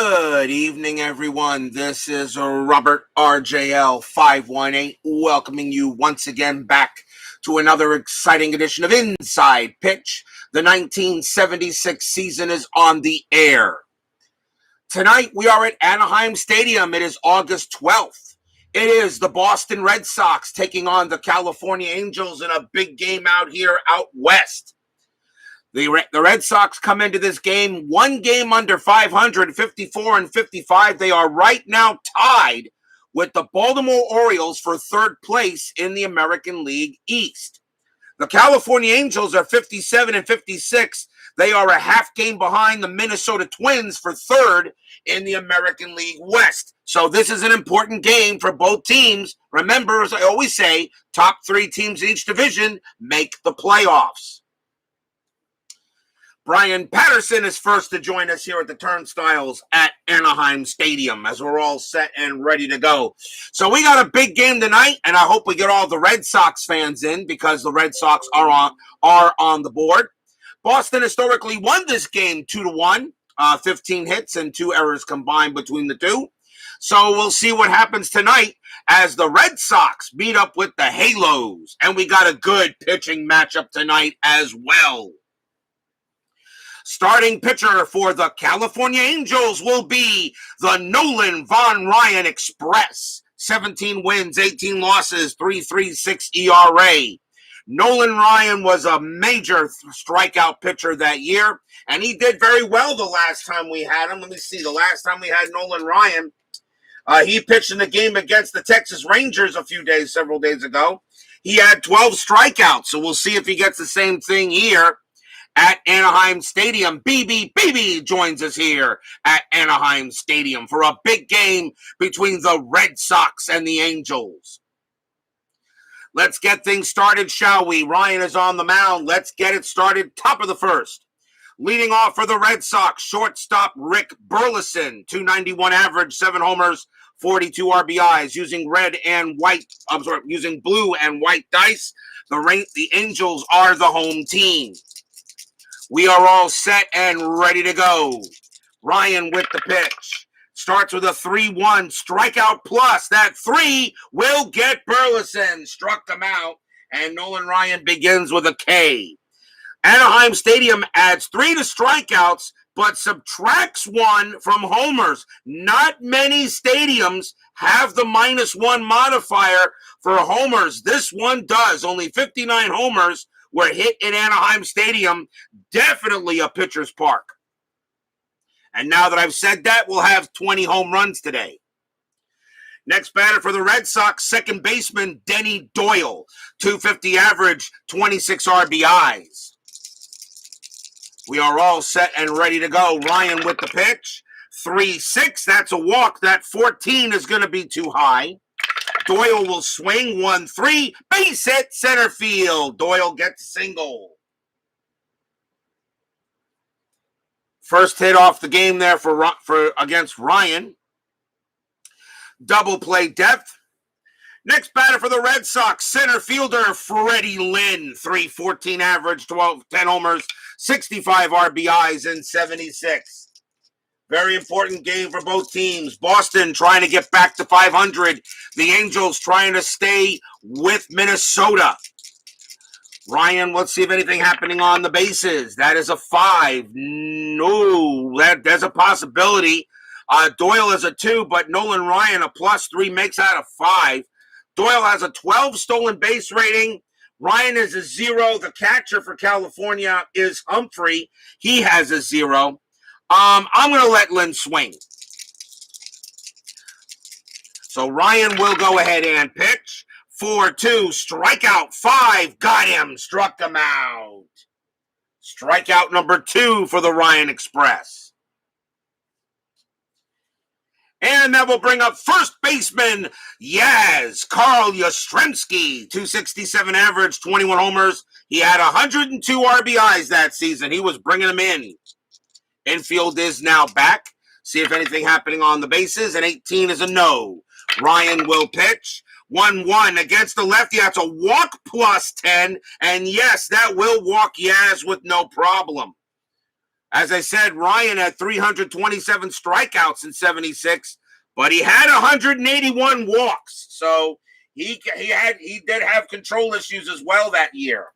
Good evening, everyone. This is Robert RJL 518 welcoming you once again back to another exciting edition of Inside Pitch. The 1976 season is on the air. Tonight we are at Anaheim Stadium. It is August 12th. It is the Boston Red Sox taking on the California Angels in a big game out west. The Red Sox come into this game one game under 500, 54-55. They are right now tied with the Baltimore Orioles for third place in the American League East. The California Angels are 57-56. They are a half game behind the Minnesota Twins for third in the American League West. So this is an important game for both teams. Remember, as I always say, top three teams in each division make the playoffs. Brian Patterson is first to join us here at the Turnstiles at Anaheim Stadium as we're all set and ready to go. So we got a big game tonight, and I hope we get all the Red Sox fans in because the Red Sox are on the board. Boston historically won this game 2-1, 15 hits and 2 errors combined between the two. So we'll see what happens tonight as the Red Sox meet up with the Halos, and we got a good pitching matchup tonight as well. Starting pitcher for the California Angels will be the Nolan Von Ryan Express. 17 wins, 18 losses, 3.36 ERA. Nolan Ryan was a major strikeout pitcher that year, and he did very well the last time we had him. Let me see, the last time we had Nolan Ryan, he pitched in the game against the Texas Rangers several days ago. He had 12 strikeouts, so we'll see if he gets the same thing here at Anaheim Stadium. BB joins us here at Anaheim Stadium for a big game between the Red Sox and the Angels. Let's get things started, shall we? Ryan is on the mound. Let's get it started. Top of the first. Leading off for the Red Sox, shortstop Rick Burleson, .291 average, 7 homers, 42 RBIs, using blue and white dice. The Angels are the home team. We are all set and ready to go. Ryan with the pitch. Starts with a 3-1 strikeout plus. That 3 will get Burleson. Struck him out. And Nolan Ryan begins with a K. Anaheim Stadium adds 3 to strikeouts, but subtracts 1 from homers. Not many stadiums have the -1 modifier for homers. This one does. Only 59 homers were hit in Anaheim Stadium. Definitely a pitcher's park. And now that I've said that, we'll have 20 home runs today. Next batter for the Red Sox, second baseman Denny Doyle. .250 average, 26 RBIs. We are all set and ready to go. Ryan with the pitch. 3-6, that's a walk. That 14 is going to be too high. Doyle will swing, 1-3, base hit, center field. Doyle gets a single. First hit off the game there for against Ryan. Double play depth. Next batter for the Red Sox, center fielder Freddie Lynn. .314 average, 10 homers, 65 RBIs, and 76. Very important game for both teams. Boston trying to get back to 500. The Angels trying to stay with Minnesota. Ryan, let's see if anything happening on the bases. That is a 5. No, there's a possibility. Doyle is a 2, but Nolan Ryan, a +3, makes that a 5. Doyle has a 12 stolen base rating. Ryan is a 0. The catcher for California is Humphrey. He has a 0. I'm going to let Lynn swing. So Ryan will go ahead and pitch. 4-2, strikeout 5, got him, struck him out. Strikeout number 2 for the Ryan Express. And that will bring up first baseman Carl Yastrzemski. .267 average, 21 homers. He had 102 RBIs that season. He was bringing them in. Infield is now back. See if anything happening on the bases. And 18 is a no. Ryan will pitch. 1-1 against the lefty. That's a walk +10. And yes, that will walk Yaz with no problem. As I said, Ryan had 327 strikeouts in 76, but he had 181 walks. So he did have control issues as well that year.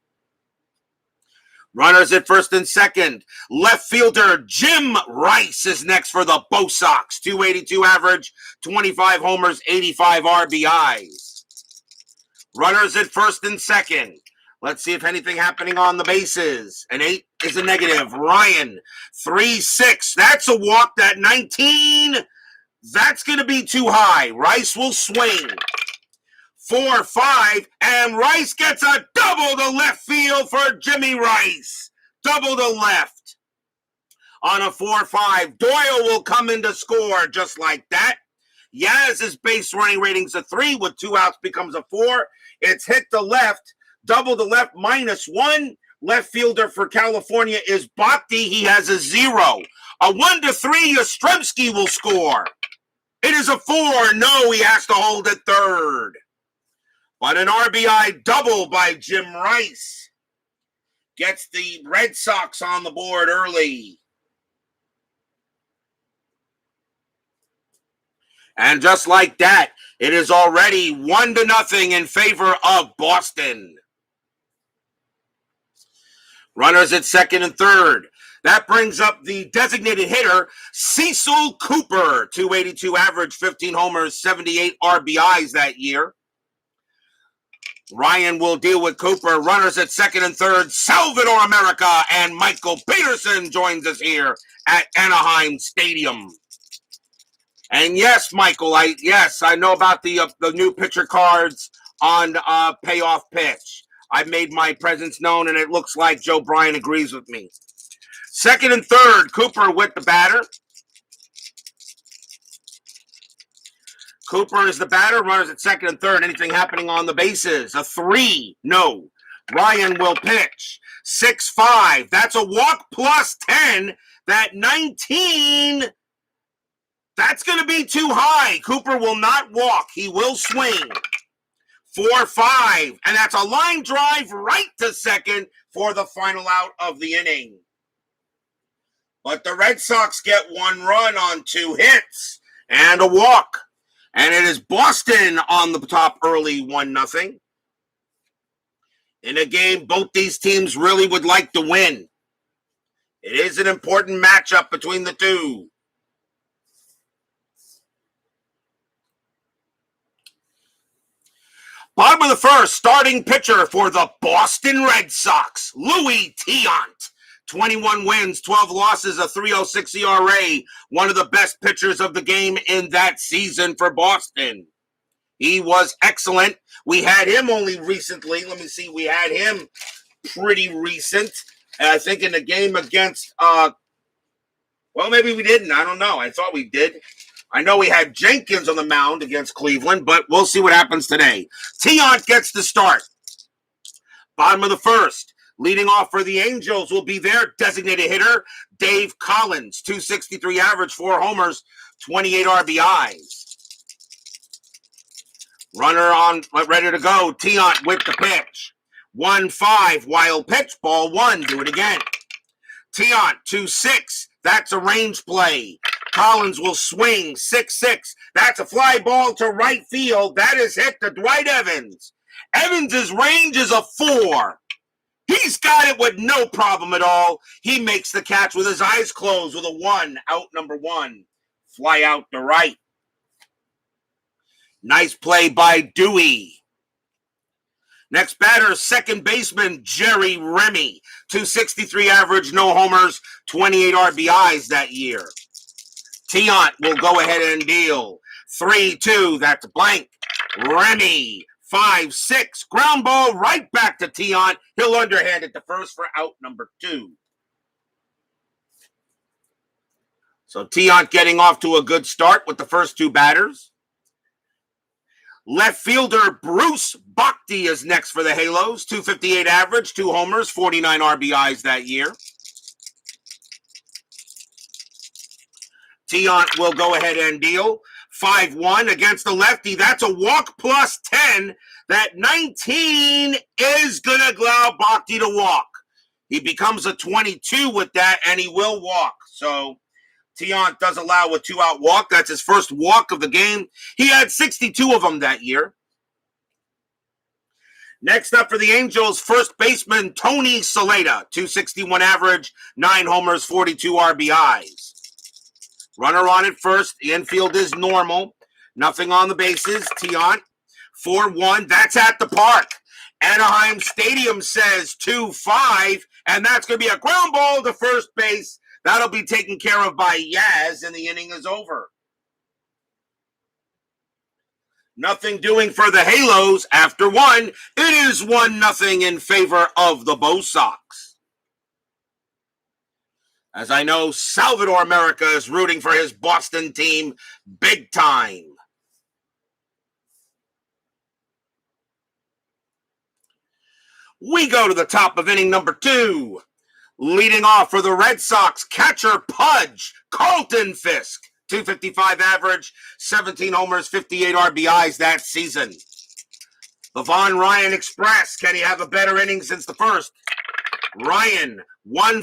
Runners at first and second. Left fielder Jim Rice is next for the Bo Sox. 282 average, 25 homers, 85 RBIs. Runners at first and second. Let's see if anything happening on the bases. An 8 is a negative. Ryan, 3-6. That's a walk. That 19, that's going to be too high. Rice will swing. 4-5, and Rice gets a double to left field for Jimmy Rice. Double to left. On a 4-5, Doyle will come in to score just like that. Yaz's base running rating's a 3 with 2 outs becomes a 4. It's hit the left. Double to left, -1. Left fielder for California is Bhakti. He has a 0. A 1-3, Yastrzemski will score. It is a 4. No, he has to hold at third. But an RBI double by Jim Rice gets the Red Sox on the board early. And just like that, it is already 1-0 in favor of Boston. Runners at second and third. That brings up the designated hitter, Cecil Cooper, 282 average, 15 homers, 78 RBIs that year. Ryan will deal with Cooper. Runners at second and third. Salvador America and Michael Peterson joins us here at Anaheim Stadium. And yes, Michael, I know about the new pitcher cards on Payoff Pitch. I've made my presence known, and it looks like Joe Bryan agrees with me. Second and third, Cooper with the batter. Cooper is the batter. Runners at second and third. Anything happening on the bases? A 3. No. Ryan will pitch. 6-5. That's a walk plus 10. That 19, that's going to be too high. Cooper will not walk. He will swing. 4-5. And that's a line drive right to second for the final out of the inning. But the Red Sox get 1 run on 2 hits and a walk. And it is Boston on the top early, 1-0. In a game both these teams really would like to win. It is an important matchup between the two. Bottom of the first, starting pitcher for the Boston Red Sox, Louis Tiant. 21 wins, 12 losses, a 3.06 ERA. One of the best pitchers of the game in that season for Boston. He was excellent. We had him only recently. Let me see. We had him pretty recent. I think in the game against, well, maybe we didn't. I don't know. I thought we did. I know we had Jenkins on the mound against Cleveland, but we'll see what happens today. Tiant gets the start. Bottom of the first. Leading off for the Angels will be their designated hitter, Dave Collins. 263 average, 4 homers, 28 RBIs. Runner on, ready to go. Tiant with the pitch. 1-5, wild pitch, ball 1. Do it again. Tiant, 2-6. That's a range play. Collins will swing, 6-6. That's a fly ball to right field. That is hit to Dwight Evans. Evans' range is a 4. He's got it with no problem at all. He makes the catch with his eyes closed with a 1, out number 1. Fly out to right. Nice play by Dewey. Next batter, second baseman Jerry Remy. 263 average, no homers, 28 RBIs that year. Tiant will go ahead and deal. 3-2, that's blank. Remy. 5-6, ground ball right back to Tiant. He'll underhand it to first for out number 2. So Tiant getting off to a good start with the first 2 batters. Left fielder Bruce Bhakti is next for the Halos. 258 average, 2 homers, 49 RBIs that year. Tiant will go ahead and deal. 5-1 against the lefty. That's a walk plus 10. That 19 is going to allow Bhakti to walk. He becomes a 22 with that, and he will walk. So Tiant does allow a 2-out walk. That's his first walk of the game. He had 62 of them that year. Next up for the Angels, first baseman Tony Saleta, 261 average, 9 homers, 42 RBIs. Runner on at first. The infield is normal. Nothing on the bases. Tiant, 4-1. That's at the park. Anaheim Stadium says 2-5, and that's going to be a ground ball to first base. That'll be taken care of by Yaz, and the inning is over. Nothing doing for the Halos after 1. It is 1-0 in favor of the Bo Sox. As I know, Salvador America is rooting for his Boston team big time. We go to the top of inning number 2. Leading off for the Red Sox, catcher Pudge, Carlton Fisk. 255 average, 17 homers, 58 RBIs that season. The Von Ryan Express, can he have a better inning since the first? Ryan, 1-4,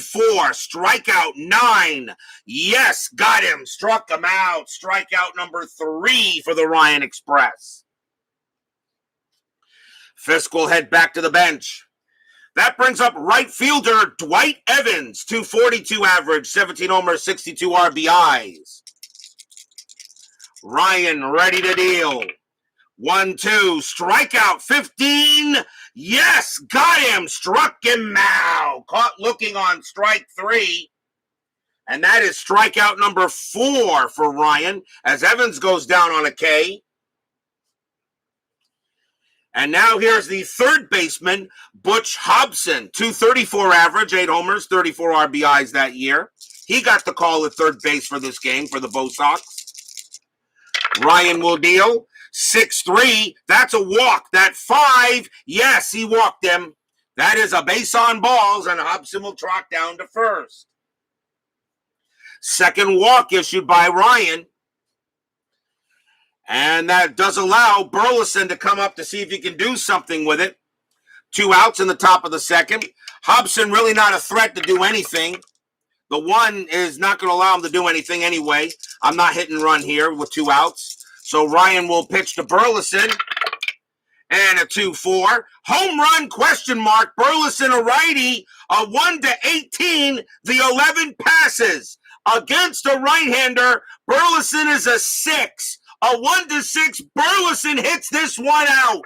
strikeout 9. Yes, got him, struck him out. Strikeout number 3 for the Ryan Express. Fisk will head back to the bench. That brings up right fielder Dwight Evans, 242 average, 17 homers, 62 RBIs. Ryan ready to deal. 1-2, strikeout 15. Yes, got him, struck him out. Caught looking on strike 3. And that is strikeout number 4 for Ryan as Evans goes down on a K. And now here's the third baseman, Butch Hobson, 234 average, 8 homers, 34 RBIs that year. He got the call at third base for this game for the Bo Sox. Ryan will deal. 6-3. That's a walk. That 5. Yes, he walked him. That is a base on balls, and Hobson will trot down to first. Second walk issued by Ryan. And that does allow Burleson to come up to see if he can do something with it. 2 outs in the top of the second. Hobson really not a threat to do anything. The 1 is not going to allow him to do anything anyway. I'm not hit and run here with 2 outs. So Ryan will pitch to Burleson. And a 2-4. Home run question mark. Burleson a righty. A 1-18. The 11 passes. Against a right-hander, Burleson is a 6. A 1-6. Burleson hits this one out.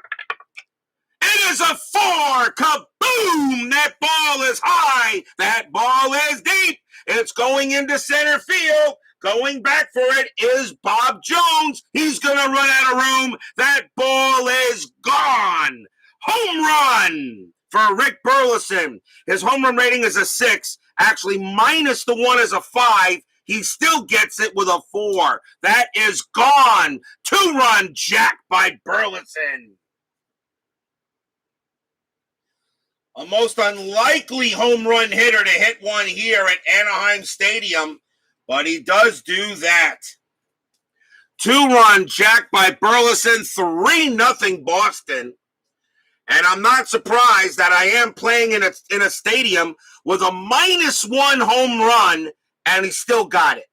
It is a 4. Kaboom! That ball is high. That ball is deep. It's going into center field. Going back for it is Bob Jones. He's going to run out of room. That ball is gone. Home run for Rick Burleson. His home run rating is a 6. Actually, minus the 1 is a 5. He still gets it with a 4. That is gone. 2-run jack by Burleson. A most unlikely home run hitter to hit one here at Anaheim Stadium, but he does do that. 2-run jack by Burleson, 3-0 Boston. And I'm not surprised that I am playing in a stadium with a -1 home run, and he still got it.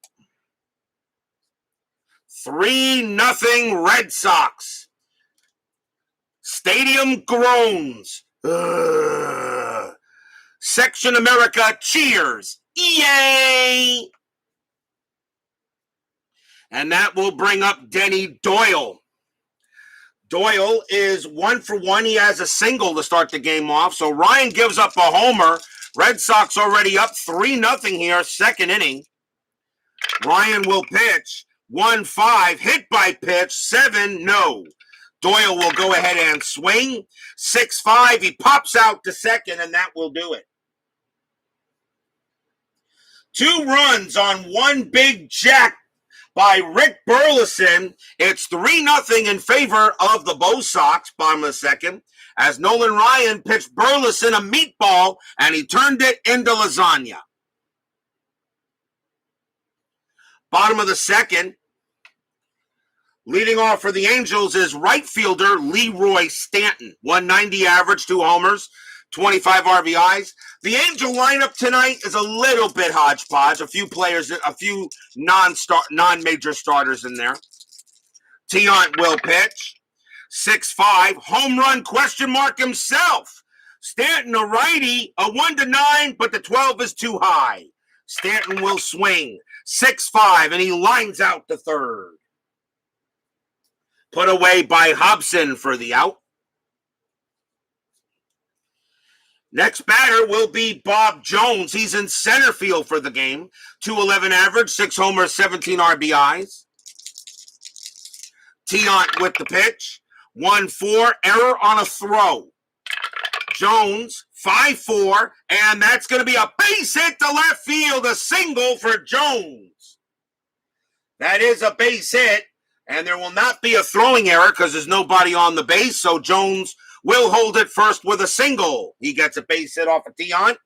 3-0 Red Sox. Stadium groans. Ugh. Section America cheers. Yay! And that will bring up Denny Doyle. Doyle is 1 for 1. He has a single to start the game off. So Ryan gives up a homer. Red Sox already up 3-0 here, second inning. Ryan will pitch. 1-5, hit by pitch. 7, no. Doyle will go ahead and swing. 6-5, he pops out to second, and that will do it. 2 runs on 1 big jack by Rick Burleson. It's 3-0 in favor of the Bo Sox, bottom of the second, as Nolan Ryan pitched Burleson a meatball, and he turned it into lasagna. Bottom of the second, leading off for the Angels is right fielder Leroy Stanton. 190 average, 2 homers, 25 RBIs. The Angel lineup tonight is a little bit hodgepodge. A few players, a few non-major starters in there. Tiant will pitch. 6-5, home run question mark himself. Stanton, a righty, a 1-9, but the 12 is too high. Stanton will swing. 6-5, and he lines out the third. Put away by Hobson for the out. Next batter will be Bob Jones. He's in center field for the game. 211 average, 6 homers, 17 RBIs. Tiant with the pitch. 1-4, error on a throw. Jones, 5-4, and that's going to be a base hit to left field, a single for Jones. That is a base hit, and there will not be a throwing error because there's nobody on the base, so Jones will hold it first with a single. He gets a base hit off of Tiant.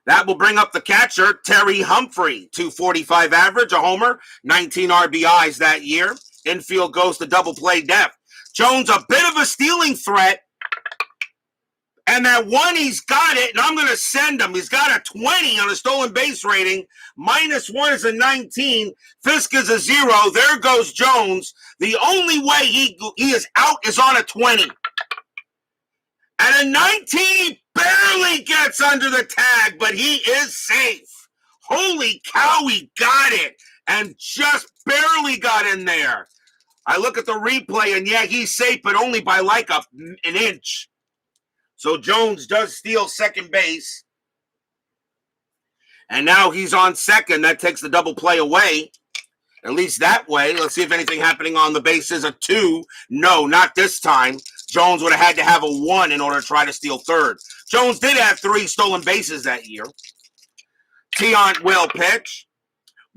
That will bring up the catcher, Terry Humphrey. 245 average, a homer, 19 RBIs that year. Infield goes to double play depth. Jones, a bit of a stealing threat. And that one, he's got it, and I'm going to send him. He's got a 20 on a stolen base rating. -1 is a 19. Fisk is a 0. There goes Jones. The only way he is out is on a 20. And a 19 barely gets under the tag, but he is safe. Holy cow, he got it. And just barely got in there. I look at the replay, and yeah, he's safe, but only by like an inch. So Jones does steal second base. And now he's on second. That takes the double play away. At least that way. Let's see if anything happening on the base is a 2. No, not this time. Jones would have had to have a 1 in order to try to steal third. Jones did have 3 stolen bases that year. Tiant will pitch.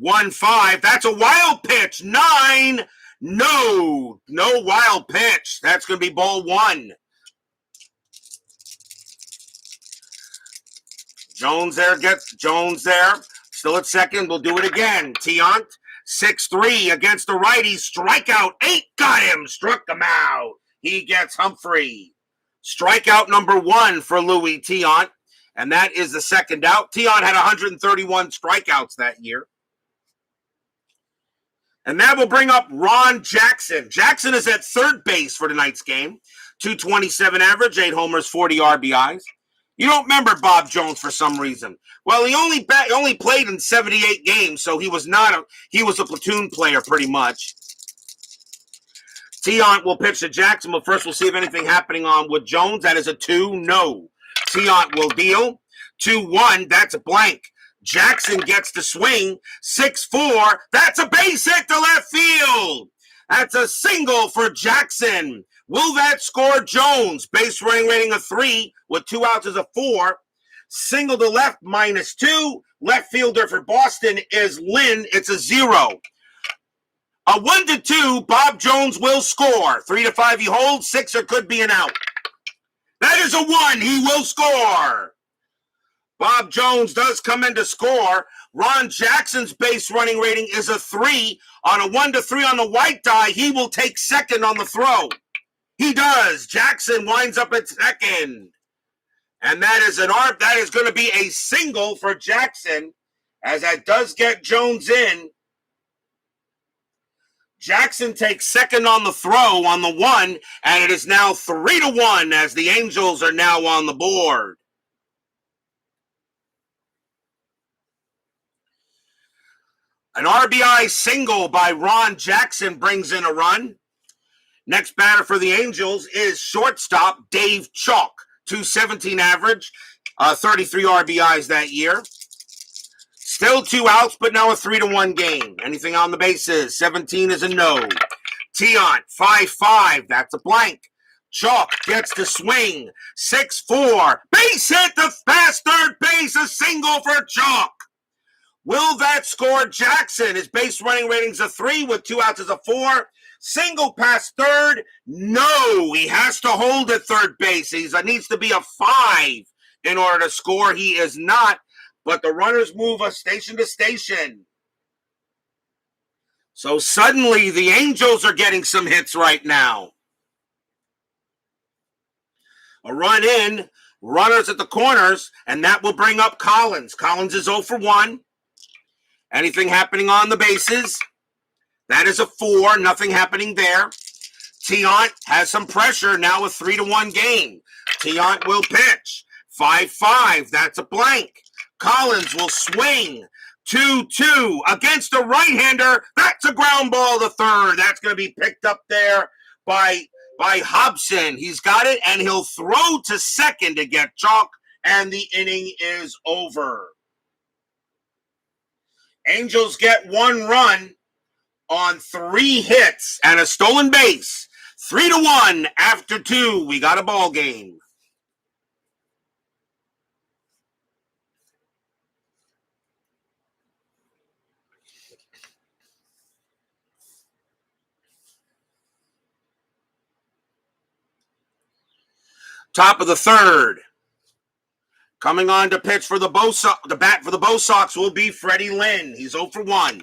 1-5. That's a wild pitch. 9. No wild pitch. That's going to be ball 1. Jones there. Still at second. We'll do it again. Tiant. 6-3 against the righty. Strikeout 8. Got him. Struck him out. He gets Humphrey. Strikeout number 1 for Louis Tiant. And that is the second out. Tiant had 131 strikeouts that year. And that will bring up Ron Jackson. Jackson is at third base for tonight's game. 227 average, 8 homers, 40 RBIs. You don't remember Bob Jones for some reason. Well, he only played in 78 games, so he was a platoon player pretty much. Tiant will pitch to Jackson, but first we'll see if anything happening on with Jones. That is a 2. No. Tiant will deal. 2-1. That's a blank. Jackson gets to swing. 6-4. That's a base hit to left field. That's a single for Jackson. Will that score Jones? Base running rating of 3 with 2 outs is a 4. Single to left -2. Left fielder for Boston is Lynn. It's a 0. A 1-2, Bob Jones will score. 3-5, he holds. 6 or could be an out. That is a 1. He will score. Bob Jones does come in to score. Ron Jackson's base running rating is a 3. On a 1-3 on the white die, he will take second on the throw. He does. Jackson winds up at second. And that is going to be a single for Jackson, as that does get Jones in. Jackson takes second on the throw on the 1, and it is now 3-1 as the Angels are now on the board. An RBI single by Ron Jackson brings in a run. Next batter for the Angels is shortstop Dave Chalk. 217 average, 33 RBIs that year. Still 2 outs, but now a 3-1 game. Anything on the bases? 17 is a no. Tiant, 5-5. That's a blank. Chalk gets to swing. 6-4. Base hit to past third base. A single for Chalk. Will that score Jackson? His base running rating's a 3 with 2 outs is a 4. Single past third. No, he has to hold at third base. He needs to be a 5 in order to score. He is not. But the runners move us station to station. So suddenly the Angels are getting some hits right now. A run in. Runners at the corners, and that will bring up Collins. Collins is 0 for 1. Anything happening on the bases? That is a 4. Nothing happening there. Tiant has some pressure. Now a 3-1 game. Tiant will pitch. 5-5. That's a blank. Collins will swing. 2-2 against a right-hander. That's a ground ball to third. That's going to be picked up there by Hobson. He's got it, and he'll throw to second to get chalk, and the inning is over. Angels get 1 run on 3 hits and a stolen base. 3-1 after 2. We got a ball game. Top of the third. Coming on to pitch for the bat for the Bo Sox will be Freddie Lynn. He's 0 for 1.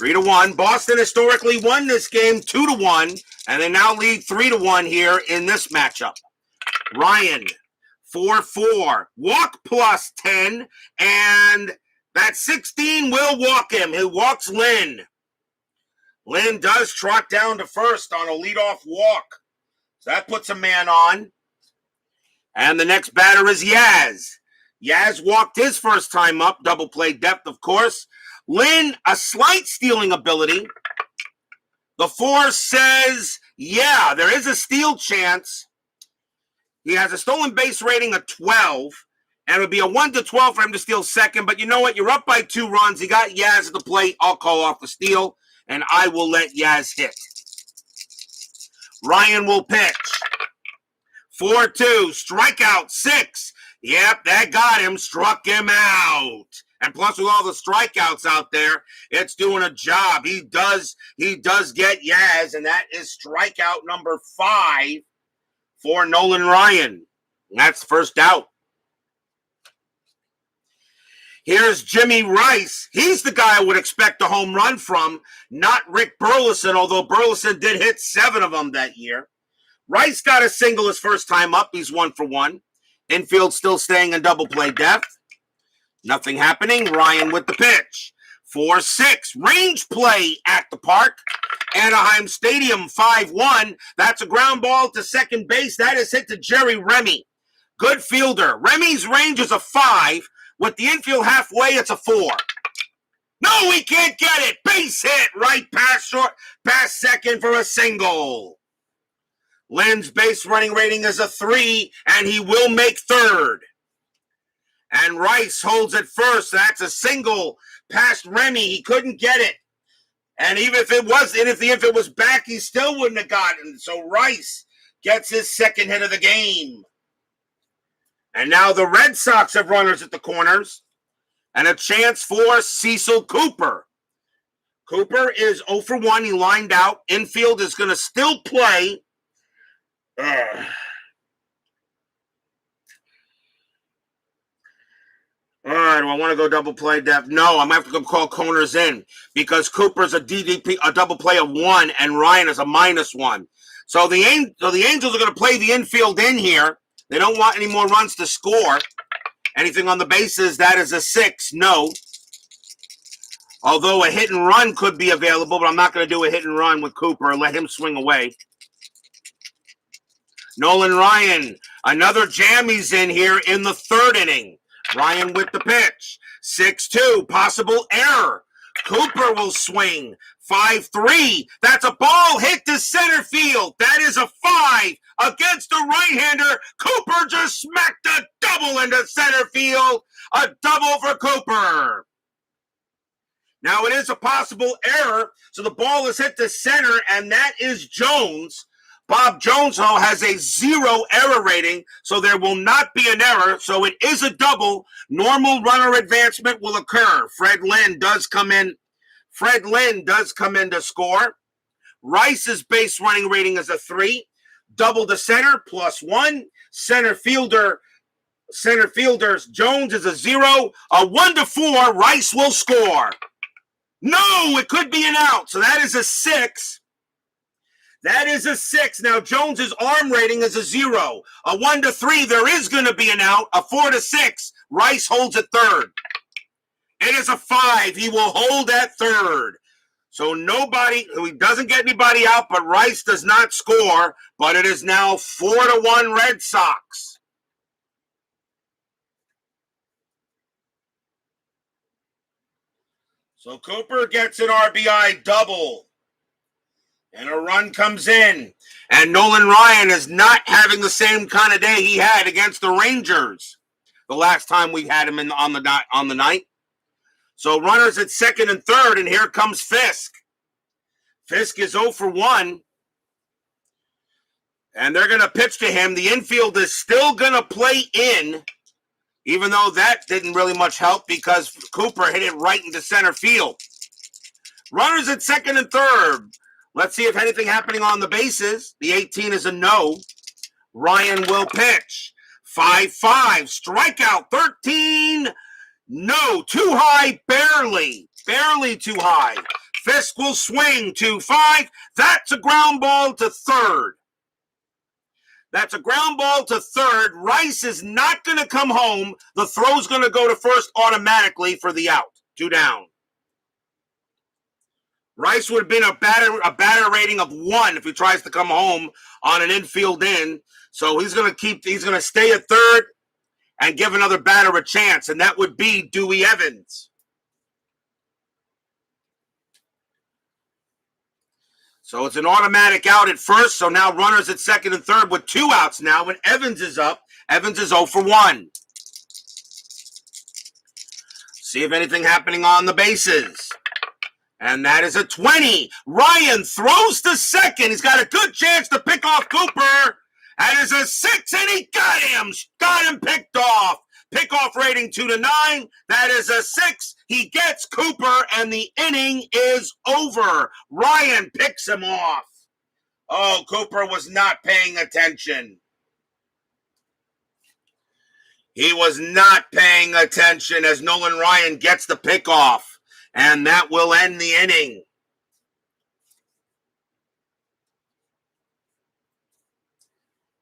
3-1. Boston historically won this game 2-1, and they now lead 3-1 here in this matchup. Ryan, 4-4. Walk plus 10, and that 16 will walk him. He walks Lynn. Lynn does trot down to first on a leadoff walk. So that puts a man on. And the next batter is Yaz. Yaz walked his first time up. Double play depth, of course. Lynn, a slight stealing ability. The 4 says, yeah, there is a steal chance. He has a stolen base rating of 12. And it would be a 1-12 for him to steal second. But you know what? You're up by 2 runs. He got Yaz at the plate. I'll call off the steal. And I will let Yaz hit. Ryan will pitch. 4-2, strikeout 6. Yep, that got him, struck him out. And plus with all the strikeouts out there, it's doing a job. He does get Yaz, and that is strikeout number 5 for Nolan Ryan. And that's the first out. Here's Jimmy Rice. He's the guy I would expect a home run from, not Rick Burleson, although Burleson did hit 7 of them that year. Rice got a single his first time up. He's 1 for 1. Infield still staying in double play depth. Nothing happening. Ryan with the pitch. 4-6. Range play at the park. Anaheim Stadium 5-1. That's a ground ball to second base. That is hit to Jerry Remy. Good fielder. Remy's range is a 5. With the infield halfway, it's a 4. No, he can't get it. Base hit right past second for a single. Lynn's base running rating is a 3, and he will make third. And Rice holds it first. That's a single past Remy. He couldn't get it. And even if the infield was back, he still wouldn't have gotten. So Rice gets his second hit of the game. And now the Red Sox have runners at the corners. And a chance for Cecil Cooper. Cooper is 0 for 1. He lined out. Infield is going to still play. All right, do I want to go double play depth? No, I'm going to have to go call corners in because Cooper's a DDP, a double play of 1, and Ryan is a -1. So the Angels are going to play the infield in here. They don't want any more runs to score. Anything on the bases, that is a 6, no. Although a hit and run could be available, but I'm not going to do a hit and run with Cooper. Let him swing away. Nolan Ryan, another jammies in here in the third inning. Ryan with the pitch. 6-2, possible error. Cooper will swing. 5-3. That's a ball hit to center field. That is a 5 against a right-hander. Cooper just smacked a double into center field. A double for Cooper. Now it is a possible error. So the ball is hit to center, and that is Jones. Bob Jones has a 0 error rating, so there will not be an error. So it is a double. Normal runner advancement will occur. Fred Lynn does come in to score. Rice's base running rating is a 3. Double to center, +1. Center fielder's Jones is a 0. A 1-4, Rice will score. No, it could be an out. So that is a 6. That is a 6. Now, Jones's arm rating is a 0. A 1 to 3, there is going to be an out. A 4 to 6, Rice holds at third. It is a 5. He will hold at third. So he doesn't get anybody out, but Rice does not score. But it is now 4-1 Red Sox. So Cooper gets an RBI double. And a run comes in. And Nolan Ryan is not having the same kind of day he had against the Rangers the last time we had him on the night. So runners at second and third, and here comes Fisk. Fisk is 0 for 1. And they're going to pitch to him. The infield is still going to play in, even though that didn't really much help because Cooper hit it right into center field. Runners at second and third. Let's see if anything happening on the bases. The 18 is a no. Ryan will pitch. 5-5. Strikeout. 13. No. Too high. Barely. Barely too high. Fisk will swing. 2-5. That's a ground ball to third. That's a ground ball to third. Rice is not going to come home. The throw's going to go to first automatically for the out. 2 down. Rice would have been a batter rating of 1 if he tries to come home on an infield in. So he's going to stay at third and give another batter a chance, and that would be Dewey Evans. So it's an automatic out at first. So now runners at second and third with 2 outs now. When Evans is up, Evans is 0 for 1. See if anything happening on the bases. And that is a 20. Ryan throws to second. He's got a good chance to pick off Cooper. That is a 6, and he got him. Got him picked off. Pickoff rating 2-9. That is a 6. He gets Cooper, and the inning is over. Ryan picks him off. Oh, Cooper was not paying attention. He was not paying attention as Nolan Ryan gets the pickoff. And that will end the inning.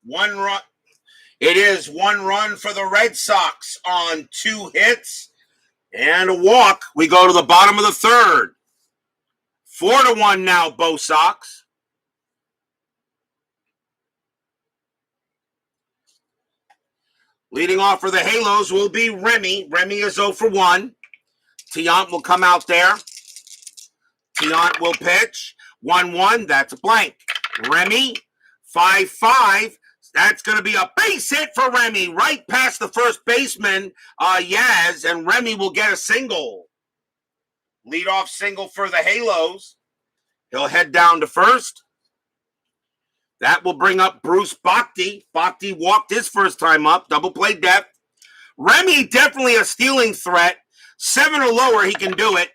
One run. It is 1 run for the Red Sox on 2 hits and a walk. We go to the bottom of the third. 4-1 now, Bo Sox. Leading off for the Halos will be Remy. Remy is 0 for 1. Tiant will come out there. Tiant will pitch. 1-1. That's a blank. Remy. 5-5. That's going to be a base hit for Remy. Right past the first baseman, Yaz. And Remy will get a single. Leadoff single for the Halos. He'll head down to first. That will bring up Bruce Bhakti. Bhakti walked his first time up. Double play depth. Remy definitely a stealing threat. 7 or lower, he can do it.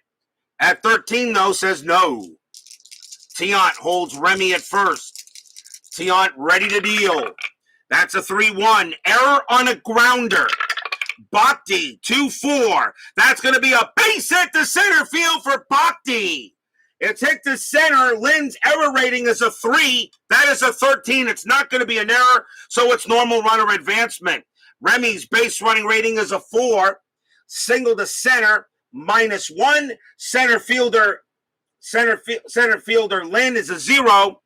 At 13, though, says no. Tiant holds Remy at first. Tiant ready to deal. That's a 3-1. Error on a grounder. Bhakti, 2-4. That's going to be a base hit to center field for Bhakti. It's hit to center. Lynn's error rating is a 3. That is a 13. It's not going to be an error, so it's normal runner advancement. Remy's base running rating is a 4. Single to center, -1. Center fielder Lynn is a 0.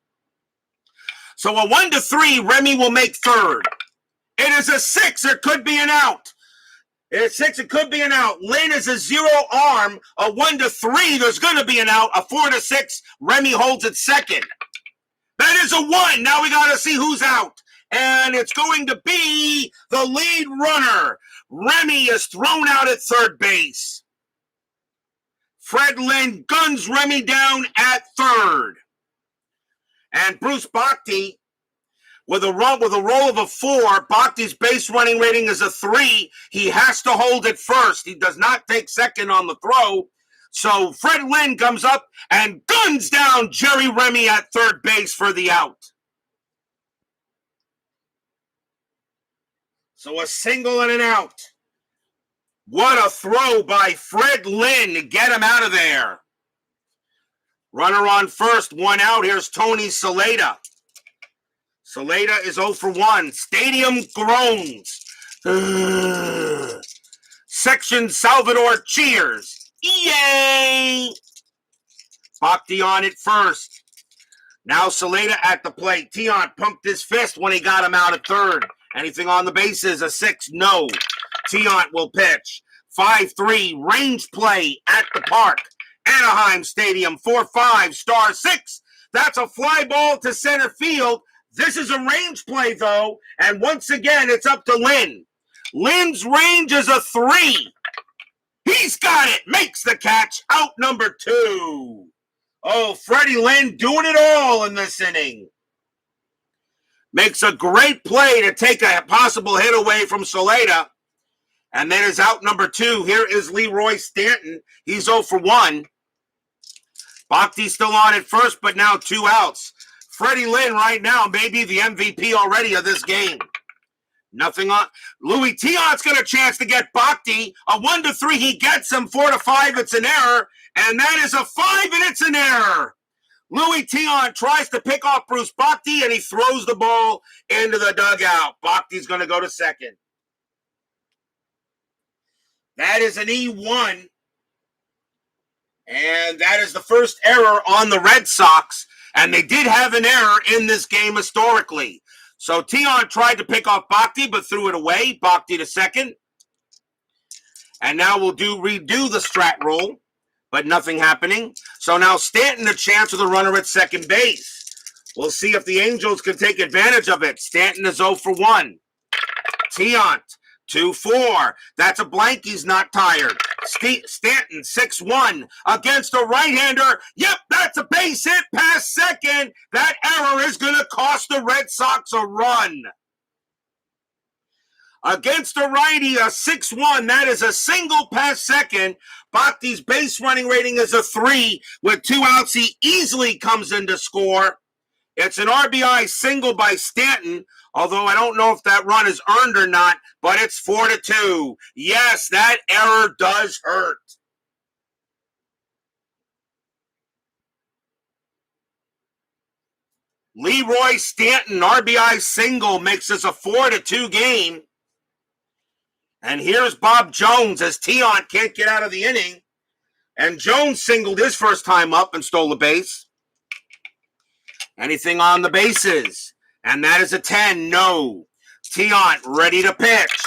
So a 1 to 3, Remy will make third. It is a 6. It could be an out. It's 6. It could be an out. Lynn is a 0 arm. A 1 to 3, there's going to be an out. A 4 to 6, Remy holds it second. That is a 1. Now we got to see who's out. And it's going to be the lead runner. Remy is thrown out at third base. Fred Lynn guns Remy down at third. And Bruce Bhakti, with a roll of a 4, Bhakti's base running rating is a 3. He has to hold it first. He does not take second on the throw. So Fred Lynn comes up and guns down Jerry Remy at third base for the out. So a single and an out. What a throw by Fred Lynn to get him out of there. Runner on first, one out. Here's Tony Saleda. Saleda is 0 for 1. Stadium groans. Section Salvador cheers. Yay! Bhakti on it first. Now Saleda at the plate. Tiant pumped his fist when he got him out at third. Anything on the bases? A 6, no. Tiant will pitch. 5-3, range play at the park. Anaheim Stadium, 4-5, star 6. That's a fly ball to center field. This is a range play, though, and once again, it's up to Lynn. Lynn's range is a 3. He's got it, makes the catch, out number 2. Oh, Freddie Lynn doing it all in this inning. Makes a great play to take a possible hit away from Saleda. And then is out number 2. Here is Leroy Stanton. He's 0 for 1. Bhakti's still on at first, but now 2 outs. Freddie Lynn right now may be the MVP already of this game. Nothing on. Louis Tiant's got a chance to get Bhakti. A 1-3, he gets him. 4-5, it's an error. And that is a 5, and it's an error. Louis Tiant tries to pick off Bruce Bhakti, and he throws the ball into the dugout. Bhakti's going to go to second. That is an E1. And that is the first error on the Red Sox. And they did have an error in this game historically. So Tiant tried to pick off Bhakti, but threw it away. Bhakti to second. And now we'll redo the strat roll, but nothing happening. So now Stanton a chance with a runner at second base. We'll see if the Angels can take advantage of it. Stanton is 0 for 1. Tiant, 2-4. That's a blank. He's not tired. Stanton, 6-1 against a right-hander. Yep, that's a base hit past second. That error is going to cost the Red Sox a run. Against a righty, a 6-1. That is a single past second. Bhakti's base running rating is a 3. With 2 outs, he easily comes in to score. It's an RBI single by Stanton, although I don't know if that run is earned or not, but it's 4-2. Yes, that error does hurt. Leroy Stanton, RBI single, makes this a 4-2 game. And here's Bob Jones as Tiant can't get out of the inning. And Jones singled his first time up and stole a base. Anything on the bases? And that is a 10, no. Tiant ready to pitch.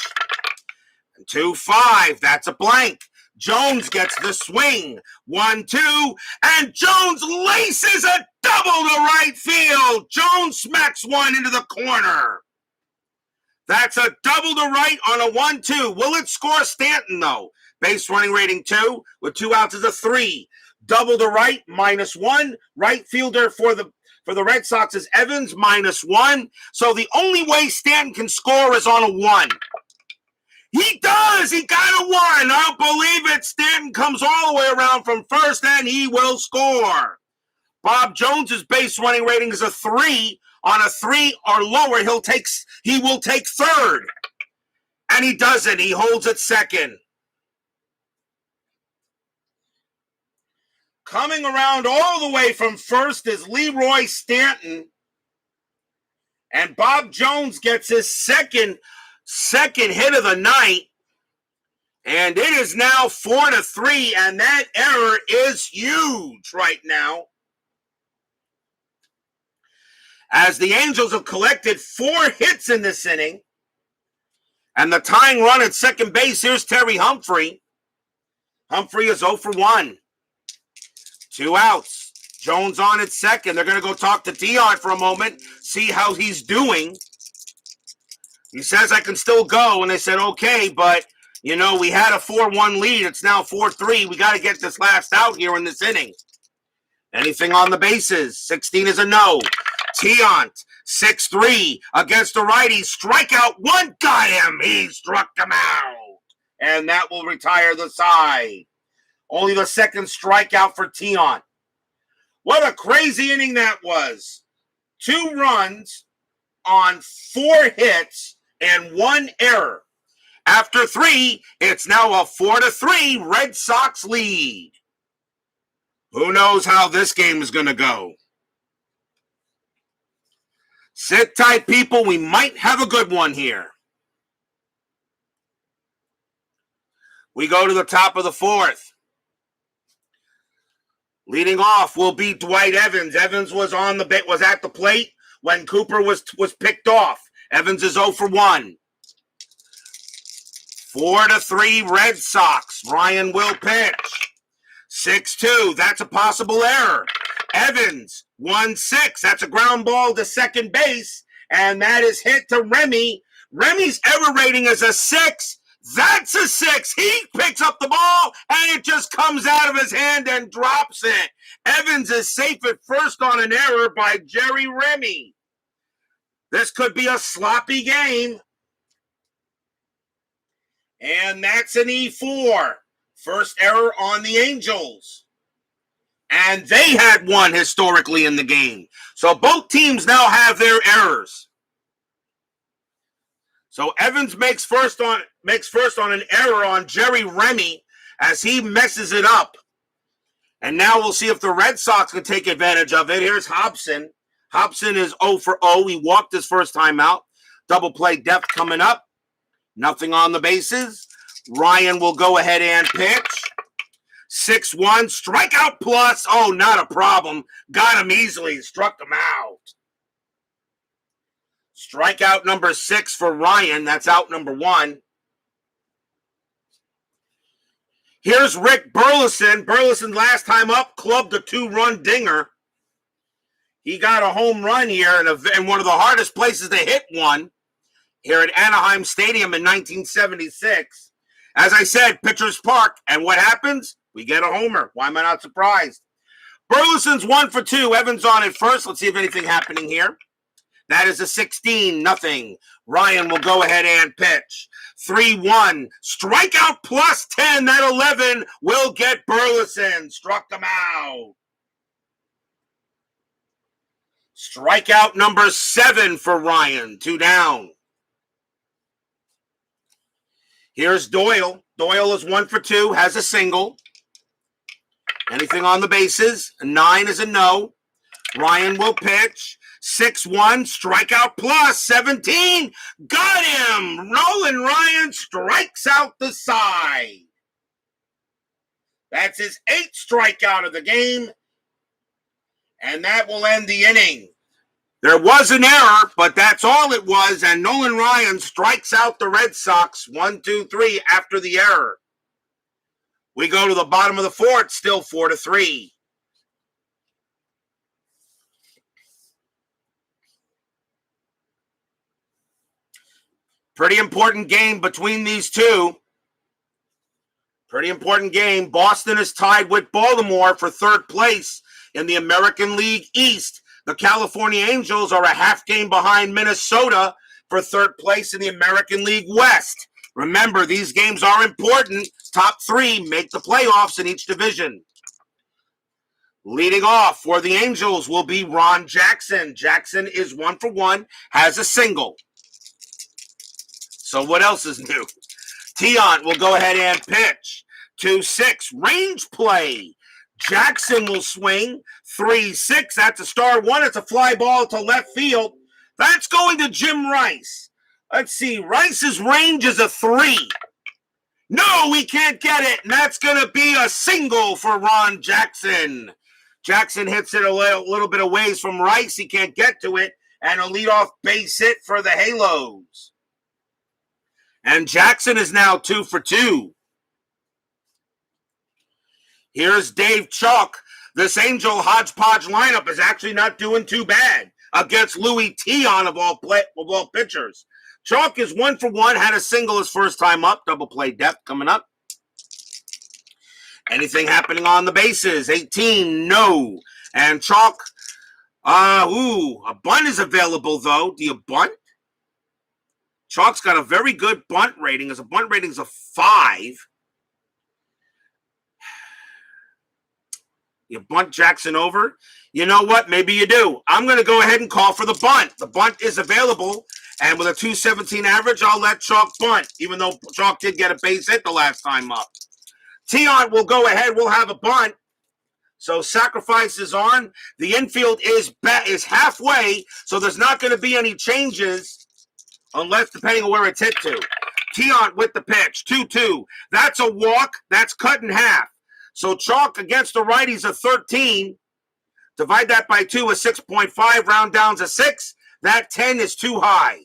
2-5, that's a blank. Jones gets the swing. 1-2, and Jones laces a double to right field. Jones smacks one into the corner. That's a double to right on a 1-2. Will it score Stanton, though? Base running rating 2, with 2 outs is a 3. Double to right, -1. Right fielder for the Red Sox is Evans, -1. So the only way Stanton can score is on a 1. He does! He got a 1! I don't believe it! Stanton comes all the way around from first, and he will score. Bob Jones's base running rating is a 3. On a 3 or lower, he will take third. And he doesn't. He holds at second. Coming around all the way from first is Leroy Stanton. And Bob Jones gets his second hit of the night. And it is now 4-3, and that error is huge right now. As the Angels have collected 4 hits in this inning. And the tying run at second base, here's Terry Humphrey. Humphrey is 0 for 1. 2 outs. Jones on at second. They're going to go talk to Tiant for a moment, see how he's doing. He says, I can still go. And they said, okay, but, you know, we had a 4-1 lead. It's now 4-3. We got to get this last out here in this inning. Anything on the bases? 16 is a no. Tiant, 6-3 against the righty. Strikeout 1. Got him. He struck him out. And that will retire the side. Only the second strikeout for Tiant. What a crazy inning that was. 2 runs on 4 hits and 1 error. After 3, it's now a 4-3 Red Sox lead. Who knows how this game is going to go? Sit tight, people. We might have a good one here. We go to the top of the fourth. Leading off will be Dwight Evans. Evans was at the plate when Cooper was picked off. Evans is 0 for 1. 4-3 Red Sox. Ryan will pitch. 6-2. That's a possible error. Evans 1-6. That's a ground ball to second base, and that is hit to Remy. Remy's error rating is a 6. That's a 6. He picks up the ball, and it just comes out of his hand and drops it. Evans is safe at first on an error by Jerry Remy. This could be a sloppy game. And that's an E4. First error on the Angels. And they had one historically in the game. So both teams now have their errors. So Evans makes first on an error on Jerry Remy as he messes it up. And now we'll see if the Red Sox can take advantage of it. Here's Hobson. Hobson is 0 for 0. He walked his first time out. Double play depth coming up. Nothing on the bases. Ryan will go ahead and pitch. 6-1. Strikeout plus. Oh, not a problem. Got him easily. Struck him out. Strikeout number 6 for Ryan. That's out number 1. Here's Rick Burleson. Burleson last time up clubbed a 2-run dinger. He got a home run here in one of the hardest places to hit one here at Anaheim Stadium in 1976. As I said, Pitchers Park. And what happens? We get a homer. Why am I not surprised? Burleson's 1 for 2. Evans on at first. Let's see if anything happening here. That is a 16-0. Ryan will go ahead and pitch. 3-1. Strikeout plus 10. That 11 will get Burleson. Struck him out. Strikeout number 7 for Ryan. 2 down. Here's Doyle. Doyle is 1 for 2. Has a single. Anything on the bases? A 9 is a no. Ryan will pitch. 6-1, strikeout plus 17. Got him. Nolan Ryan strikes out the side. That's his 8th strikeout of the game. And that will end the inning. There was an error, but that's all it was. And Nolan Ryan strikes out the Red Sox 1-2-3 after the error. We go to the bottom of the fourth, still 4-3. Pretty important game between these two. Pretty important game. Boston is tied with Baltimore for 3rd place in the American League East. The California Angels are a half game behind Minnesota for 3rd place in the American League West. Remember, these games are important. Top 3 make the playoffs in each division. Leading off for the Angels will be Ron Jackson. Jackson is 1 for 1, has a single. So what else is new? Tiant will go ahead and pitch. 2-6, range play. Jackson will swing. 3-6, that's a star 1. It's a fly ball to left field. That's going to Jim Rice. Let's see, Rice's range is a 3. No, we can't get it, and that's going to be a single for Ron Jackson. Jackson hits it a little bit of ways from Rice. He can't get to it, and a leadoff base hit for the Halos. And Jackson is now 2 for 2. Here's Dave Chalk. This Angel hodgepodge lineup is actually not doing too bad against Louis Tiant of all pitchers. Chalk is 1 for 1, had a single his first time up. Double play depth coming up. Anything happening on the bases? 18, no. And Chalk, a bunt is available, though. Do you bunt? Chalk's got a very good bunt rating. His bunt rating is a 5. You bunt Jackson over? You know what? Maybe you do. I'm going to go ahead and call for the bunt. The bunt is available. And with a 217 average, I'll let Chalk bunt, even though Chalk did get a base hit the last time up. Tiant will go ahead. We'll have a bunt. So sacrifice is on. The infield is halfway, so there's not going to be any changes unless depending on where it's hit to. Tiant with the pitch, 2-2. That's a walk. That's cut in half. So chalk against the righties a 13. Divide that by 2 is 6.5. Round down to 6. That 10 is too high.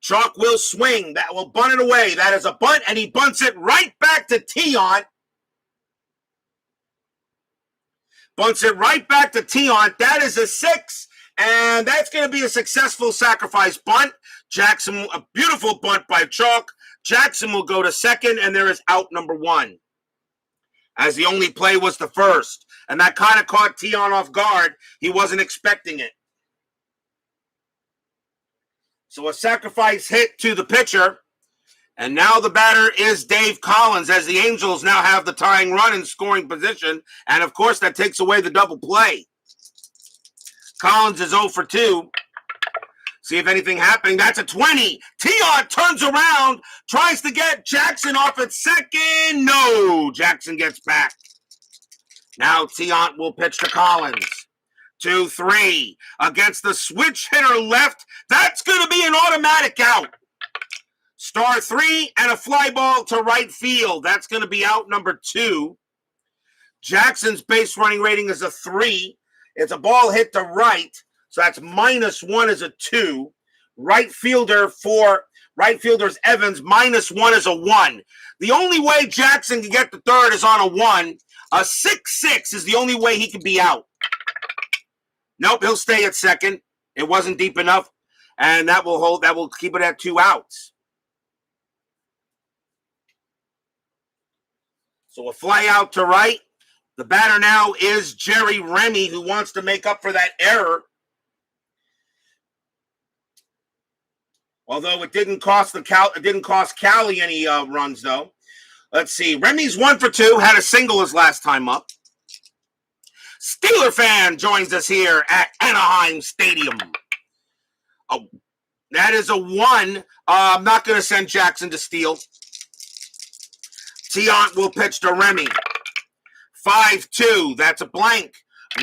Chalk will swing. That will bunt it away. That is a bunt, and he bunts it right back to Tiant. Bunts it right back to Tiant. That is a 6, and that's going to be a successful sacrifice bunt. Jackson, a beautiful bunt by Chalk. Jackson will go to second, and there is out number 1. As the only play was the first. And that kind of caught Tiant off guard. He wasn't expecting it. So a sacrifice hit to the pitcher. And now the batter is Dave Collins, as the Angels now have the tying run in scoring position. And, of course, that takes away the double play. Collins is 0 for 2. See if anything happening. That's a 20. Tiant turns around, tries to get Jackson off at second. No, Jackson gets back. Now Tiant will pitch to Collins. 2-3 against the switch hitter left. That's going to be an automatic out. Star 3 and a fly ball to right field. That's going to be out number 2. Jackson's base running rating is a 3. It's a ball hit to right. So that's -1 is a 2. Right fielder's Evans, -1 is a 1. The only way Jackson can get the third is on a 1. A 6-6 is the only way he can be out. Nope, he'll stay at second. It wasn't deep enough. And that will hold. That will keep it at 2 outs. So a fly out to right. The batter now is Jerry Remy, who wants to make up for that error. Although it didn't cost Cali any runs, though. Let's see. Remy's 1 for 2. Had a single his last time up. Steeler fan joins us here at Anaheim Stadium. Oh, that is a 1. I'm not going to send Jackson to steal. Tiant will pitch to Remy. 5-2. That's a blank.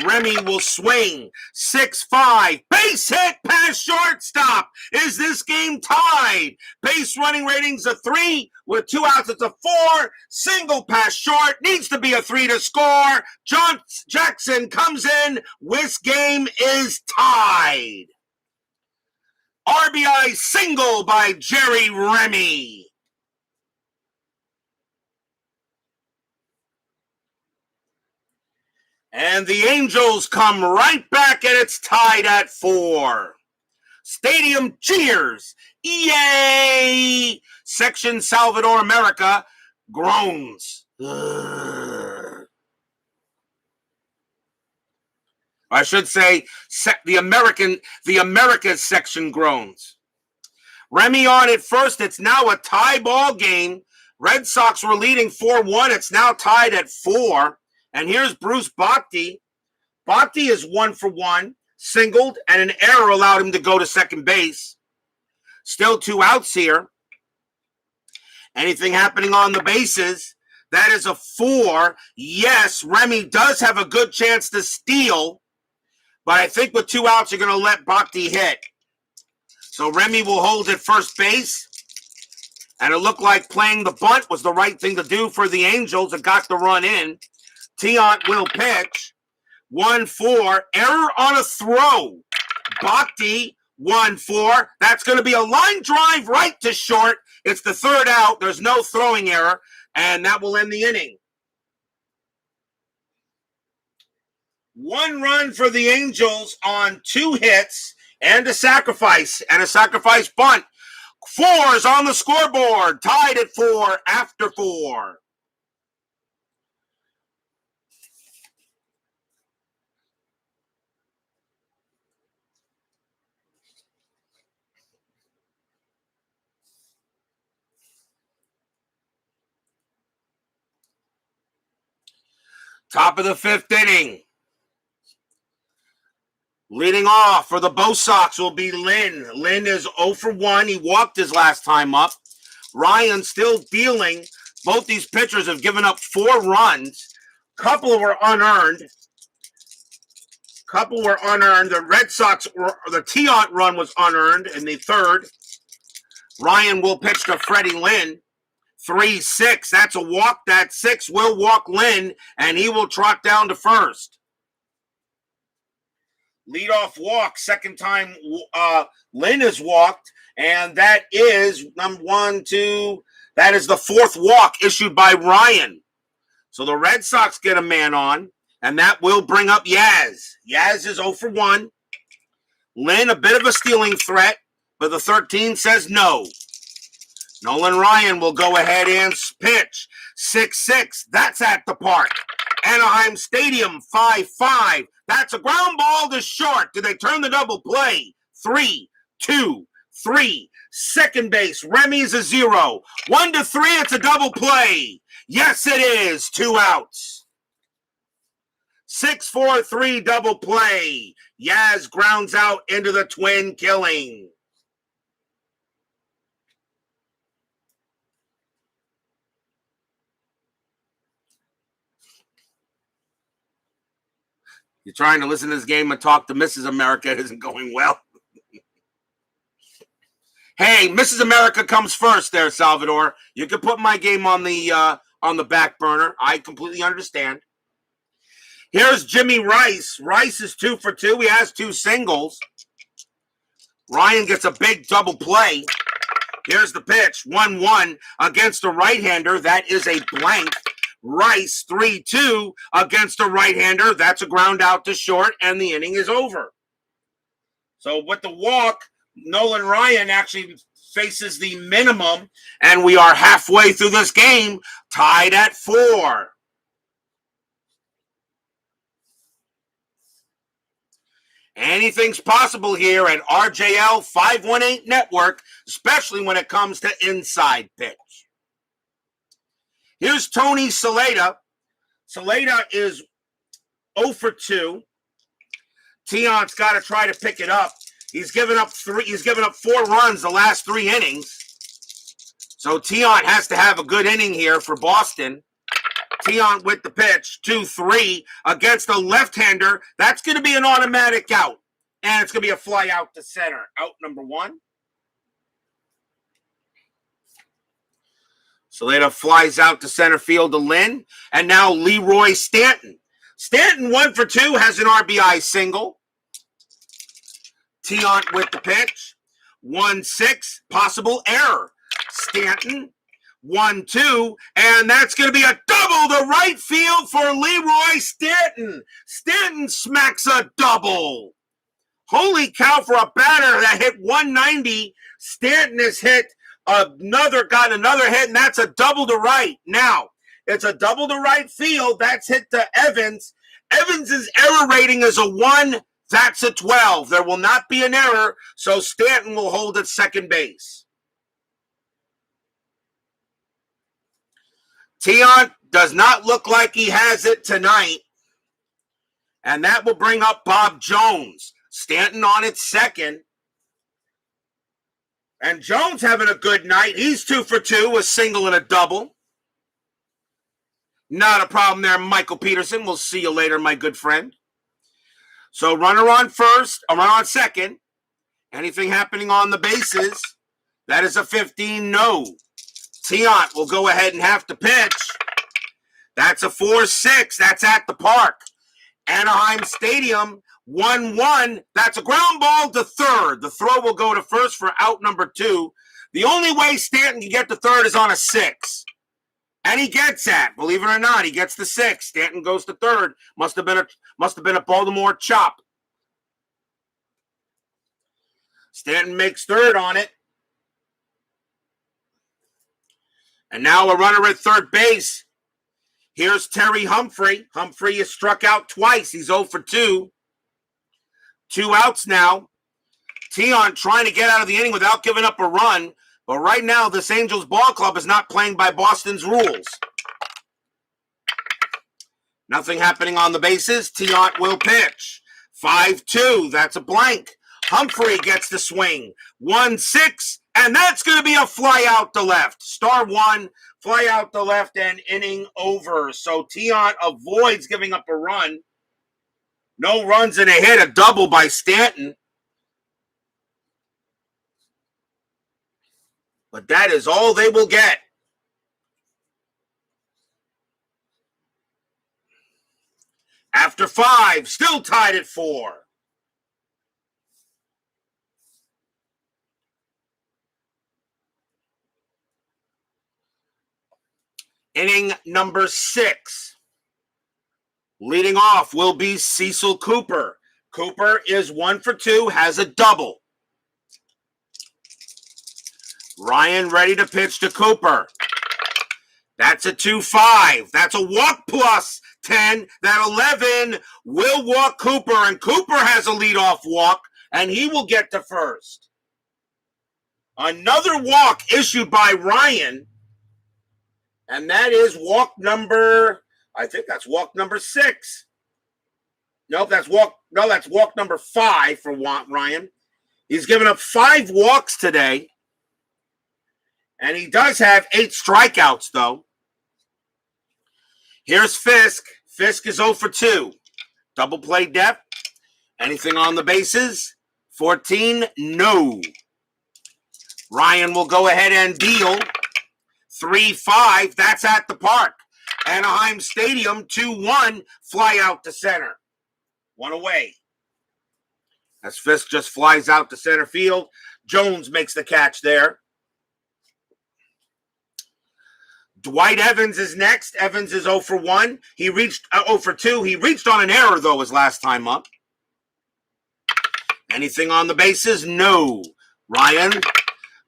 Remy will swing. 6-5. Base hit past shortstop. Is this game tied? Base running ratings a 3. With 2 outs, it's a 4. Single past short. Needs to be a 3 to score. Jackson comes in. This game is tied. RBI single by Jerry Remy. And the Angels come right back, and it's tied at 4. Stadium cheers. Yay! Section Salvador America groans. Ugh. I should say the Americas section groans. Remy on at first. It's now a tie ball game. Red Sox were leading 4-1. It's now tied at 4. And here's Bruce Bhakti. Bhakti is 1 for 1, singled, and an error allowed him to go to second base. Still 2 outs here. Anything happening on the bases? That is a 4. Yes, Remy does have a good chance to steal, but I think with 2 outs, you're going to let Bhakti hit. So Remy will hold at first base, and it looked like playing the bunt was the right thing to do for the Angels. It got the run in. Tiant will pitch. 1-4. Error on a throw. Bhakti, 1-4. That's going to be a line drive right to short. It's the 3rd out. There's no throwing error, and that will end the inning. 1 run for the Angels on 2 hits and a sacrifice bunt. 4 is on the scoreboard. Tied at 4 after 4. Top of the 5th inning. Leading off for the Bo Sox will be Lynn. Lynn is 0 for 1. He walked his last time up. Ryan still dealing. Both these pitchers have given up 4 runs. Couple were unearned. The Red Sox, the Tiant run was unearned in the third. Ryan will pitch to Freddie Lynn. 3-6. That's a walk. That 6 will walk Lynn, and he will trot down to first. Leadoff walk. Second time Lynn is walked, and that is number 1, 2. That is the fourth walk issued by Ryan. So the Red Sox get a man on, and that will bring up Yaz. Yaz is 0 for 1. Lynn, a bit of a stealing threat, but the 13 says no. Nolan Ryan will go ahead and pitch. 6-6. That's at the park. Anaheim Stadium, 5-5. That's a ground ball to short. Do they turn the double play? 3-2-3. Second base. Remy's a 0. 1-3. It's a double play. Yes, it is. 2 outs. 6-4-3 double play. Yaz grounds out into the twin killing. You're trying to listen to this game and talk to Mrs. America. It isn't going well. Hey, Mrs. America comes first there, Salvador. You can put my game on the back burner. I completely understand. Here's Jimmy Rice. Rice is 2 for 2. He has 2 singles. Ryan gets a big double play. Here's the pitch. 1-1 against a right-hander. That is a blank. Rice 3-2 against a right-hander. That's a ground out to short, and the inning is over. So with the walk, Nolan Ryan actually faces the minimum, and we are halfway through this game, tied at 4. Anything's possible here at RJL 518 Network, especially when it comes to inside pitch. Here's Tony Saleta. Saleta is 0 for 2. Tiant's got to try to pick it up. He's given up 4 runs the last 3 innings. So Tiant has to have a good inning here for Boston. Tiant with the pitch, 2-3 against a left-hander. That's going to be an automatic out. And it's going to be a fly out to center. Out number 1. Saleta flies out to center field to Lynn. And now Leroy Stanton. Stanton 1 for 2 has an RBI single. Tiant with the pitch. 1-6, possible error. Stanton, 1-2, and that's going to be a double to right field for Leroy Stanton. Stanton smacks a double. Holy cow, for a batter that hit 190, Stanton has got another hit, and that's a double to right. Now, it's a double to right field. That's hit to Evans. Evans' error rating is a 1. That's a 12. There will not be an error, so Stanton will hold at second base. Tiant does not look like he has it tonight, and that will bring up Bob Jones. Stanton on at second. And Jones having a good night. He's 2 for 2, a single and a double. Not a problem there, Michael Peterson. We'll see you later, my good friend. So runner on first, a runner on second. Anything happening on the bases? That is a 15 no. Tiant will go ahead and have to pitch. That's a 4-6. That's at the park. Anaheim Stadium, 1-1. That's a ground ball to third. The throw will go to first for out number 2. The only way Stanton can get to third is on a 6. And he gets that. Believe it or not, he gets the 6. Stanton goes to third. Must have been a Baltimore chop. Stanton makes third on it. And now a runner at third base. Here's Terry Humphrey. Humphrey is struck out twice. He's 0 for 2. 2 outs now. Tiant trying to get out of the inning without giving up a run. But right now, this Angels ball club is not playing by Boston's rules. Nothing happening on the bases. Tiant will pitch. 5-2. That's a blank. Humphrey gets the swing. 1-6, And that's going to be a fly out the left. Star one, fly out the left, and inning over. So Tiant avoids giving up a run. No runs and a hit, a double by Stanton. But that is all they will get. After 5, still tied at 4. Inning number 6. Leading off will be Cecil Cooper. Cooper is 1 for 2, has a double. Ryan ready to pitch to Cooper. That's a 2-5. That's a walk plus 10. That 11 will walk Cooper, and Cooper has a leadoff walk, and he will get to first. Another walk issued by Ryan, and that is walk number, I think that's walk number 6. Nope, that's walk number 5 for Ryan. He's given up 5 walks today. And he does have 8 strikeouts, though. Here's Fisk. Fisk is 0 for 2. Double play depth. Anything on the bases? 14, no. Ryan will go ahead and deal. 3-5, that's at the park. Anaheim Stadium, 2-1, fly out to center. 1 away. As Fisk just flies out to center field. Jones makes the catch there. Dwight Evans is next. Evans is 0 for 1. He reached 0 for 2. He reached on an error, though, his last time up. Anything on the bases? No. Ryan,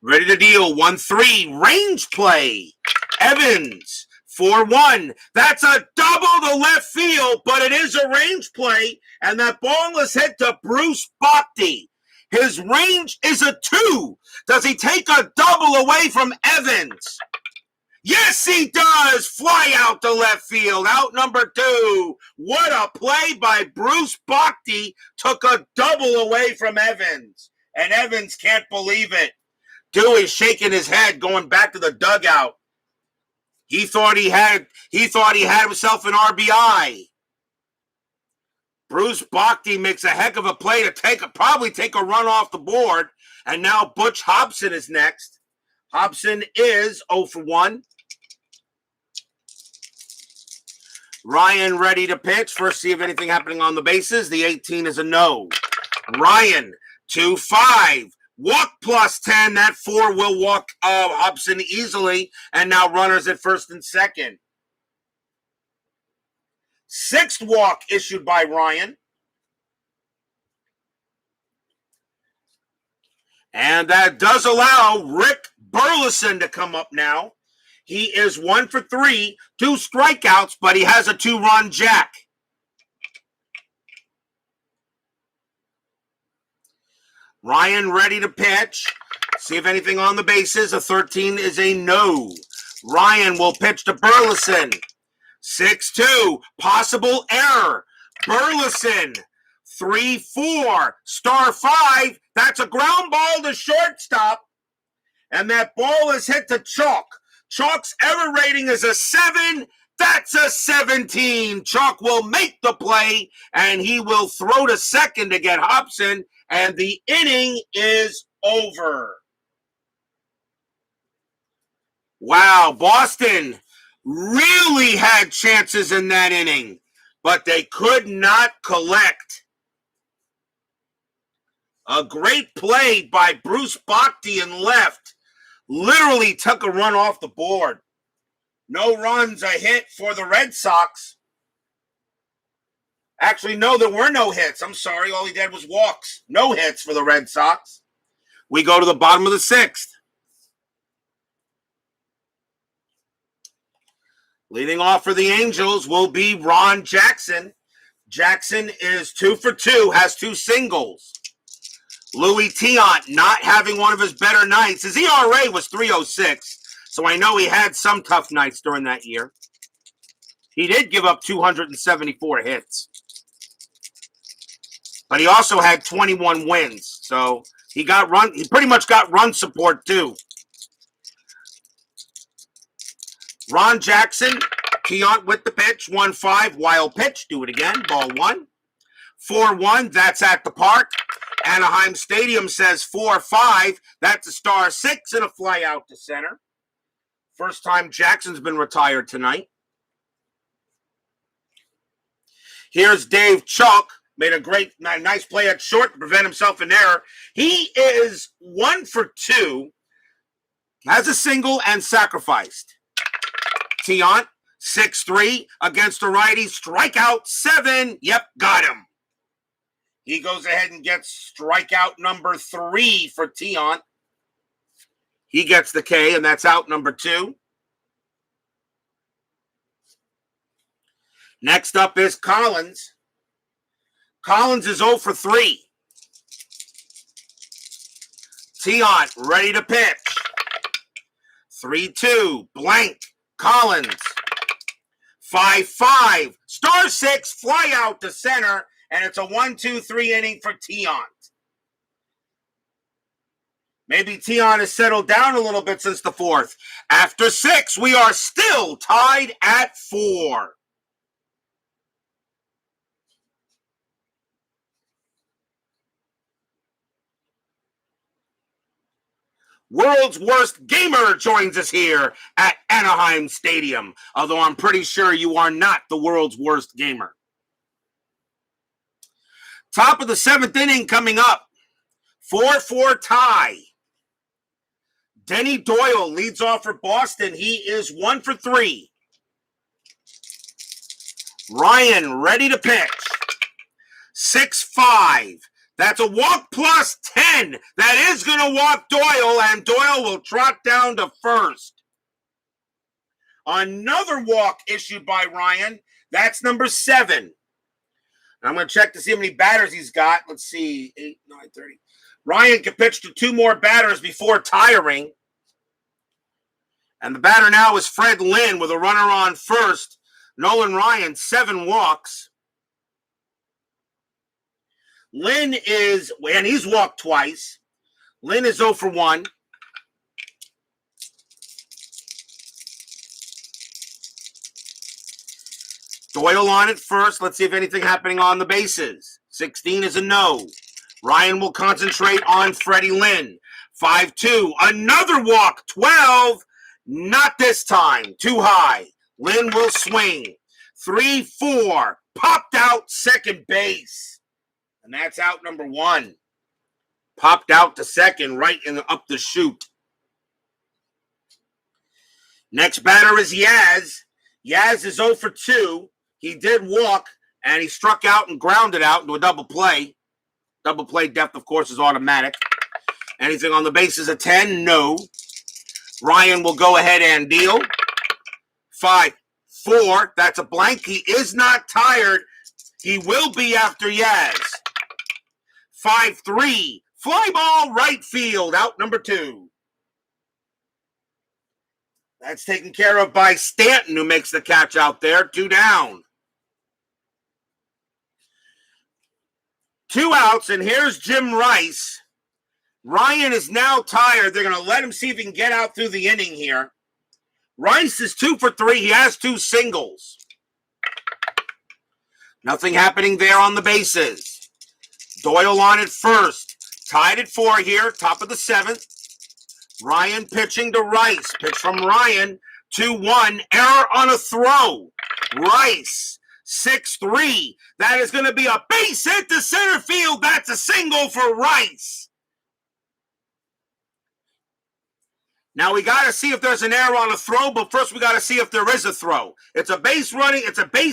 ready to deal. 1-3. Range play. Evans, 4-1. That's a double to left field, but it is a range play, and that ball is hit to Bruce Bhakti. His range is a 2. Does he take a double away from Evans? Yes, he does. Fly out to left field. Out number 2. What a play by Bruce Bhakti. Took a double away from Evans. And Evans can't believe it. Dewey's shaking his head, going back to the dugout. He thought he had himself an RBI. Bruce Bhakti makes a heck of a play to probably take a run off the board. And now Butch Hobson is next. Hobson is 0 for 1. Ryan ready to pitch. First, see if anything happening on the bases. The 18 is a no. Ryan, 2-5. Walk plus 10. That 4 will walk Hobson easily. And now runners at first and second. 6th walk issued by Ryan. And that does allow Rick Burleson to come up now. He is 1 for 3, 2 strikeouts, but he has a 2-run jack. Ryan ready to pitch. See if anything on the bases. A 13 is a no. Ryan will pitch to Burleson. 6-2, possible error. Burleson, 3-4, star 5. That's a ground ball to shortstop. And that ball is hit to Chalk. Chalk's error rating is a 7. That's a 17. Chalk will make the play, and he will throw to second to get Hobson, and the inning is over. Wow, Boston really had chances in that inning, but they could not collect. A great play by Bruce Bhakti in left. Literally took a run off the board. No runs, a hit for the Red Sox. Actually, no, there were no hits. I'm sorry, all he did was walks. No hits for the Red Sox. We go to the bottom of the 6th. Leading off for the Angels will be Ron Jackson. Jackson is 2 for 2, has 2 singles. Louis Tiant not having one of his better nights. His ERA was 3.06, so I know he had some tough nights during that year. He did give up 274 hits. But he also had 21 wins, so He pretty much got run support too. Ron Jackson, Tiant with the pitch, 1-5, wild pitch, do it again, ball 1. 4-1, that's at the park. Anaheim Stadium says 4-5, that's a star 6 and a fly out to center. First time Jackson's been retired tonight. Here's Dave Chuck, made a nice play at short to prevent himself an error. He is 1 for 2, has a single and sacrificed. Tiant, 6-3 against a righty, strikeout 7. Yep, got him. He goes ahead and gets strikeout number 3 for Tiant. He gets the K, and that's out number 2. Next up is Collins. Collins is 0 for 3. Tiant ready to pitch. 3-2, blank. Collins, 5-5, star 6, fly out to center, and it's a 1-2-3 inning for Tiant. Maybe Tiant has settled down a little bit since the 4th. After 6, we are still tied at 4. World's worst gamer joins us here at Anaheim Stadium, although I'm pretty sure you are not the world's worst gamer. Top of the 7th inning coming up. 4-4 tie. Denny Doyle leads off for Boston. He is 1 for 3. Ryan ready to pitch. 6-5. That's a walk plus 10. That is going to walk Doyle, and Doyle will trot down to first. Another walk issued by Ryan. That's number 7. I'm going to check to see how many batters he's got. Let's see, 8, 9, 30. Ryan can pitch to 2 more batters before tiring. And the batter now is Fred Lynn with a runner on first. Nolan Ryan, 7 walks. Lynn is, and he's walked twice. Lynn is 0 for 1. Doyle on it first. Let's see if anything happening on the bases. 16 is a no. Ryan will concentrate on Freddie Lynn. 5-2. Another walk. 12. Not this time. Too high. Lynn will swing. 3-4. Popped out second base. And that's out number 1. Popped out to second right up the chute. Next batter is Yaz. Yaz is 0 for 2. He did walk, and he struck out and grounded out into a double play. Double play depth, of course, is automatic. Anything on the bases a 10? No. Ryan will go ahead and deal. 5-4. That's a blank. He is not tired. He will be after Yaz. 5-3. Fly ball right field. Out number 2. That's taken care of by Stanton, who makes the catch out there. 2 down. 2 outs, and here's Jim Rice. Ryan is now tired. They're going to let him see if he can get out through the inning here. Rice is 2 for 3. He has 2 singles. Nothing happening there on the bases. Doyle on it first. Tied at 4 here, top of the 7th. Ryan pitching to Rice. Pitch from Ryan. 2-1. Error on a throw. Rice. 6-3. That is going to be a base hit to center field. That's a single for Rice. Now we got to see if there's an error on a throw, but first we got to see if there is a throw. It's a base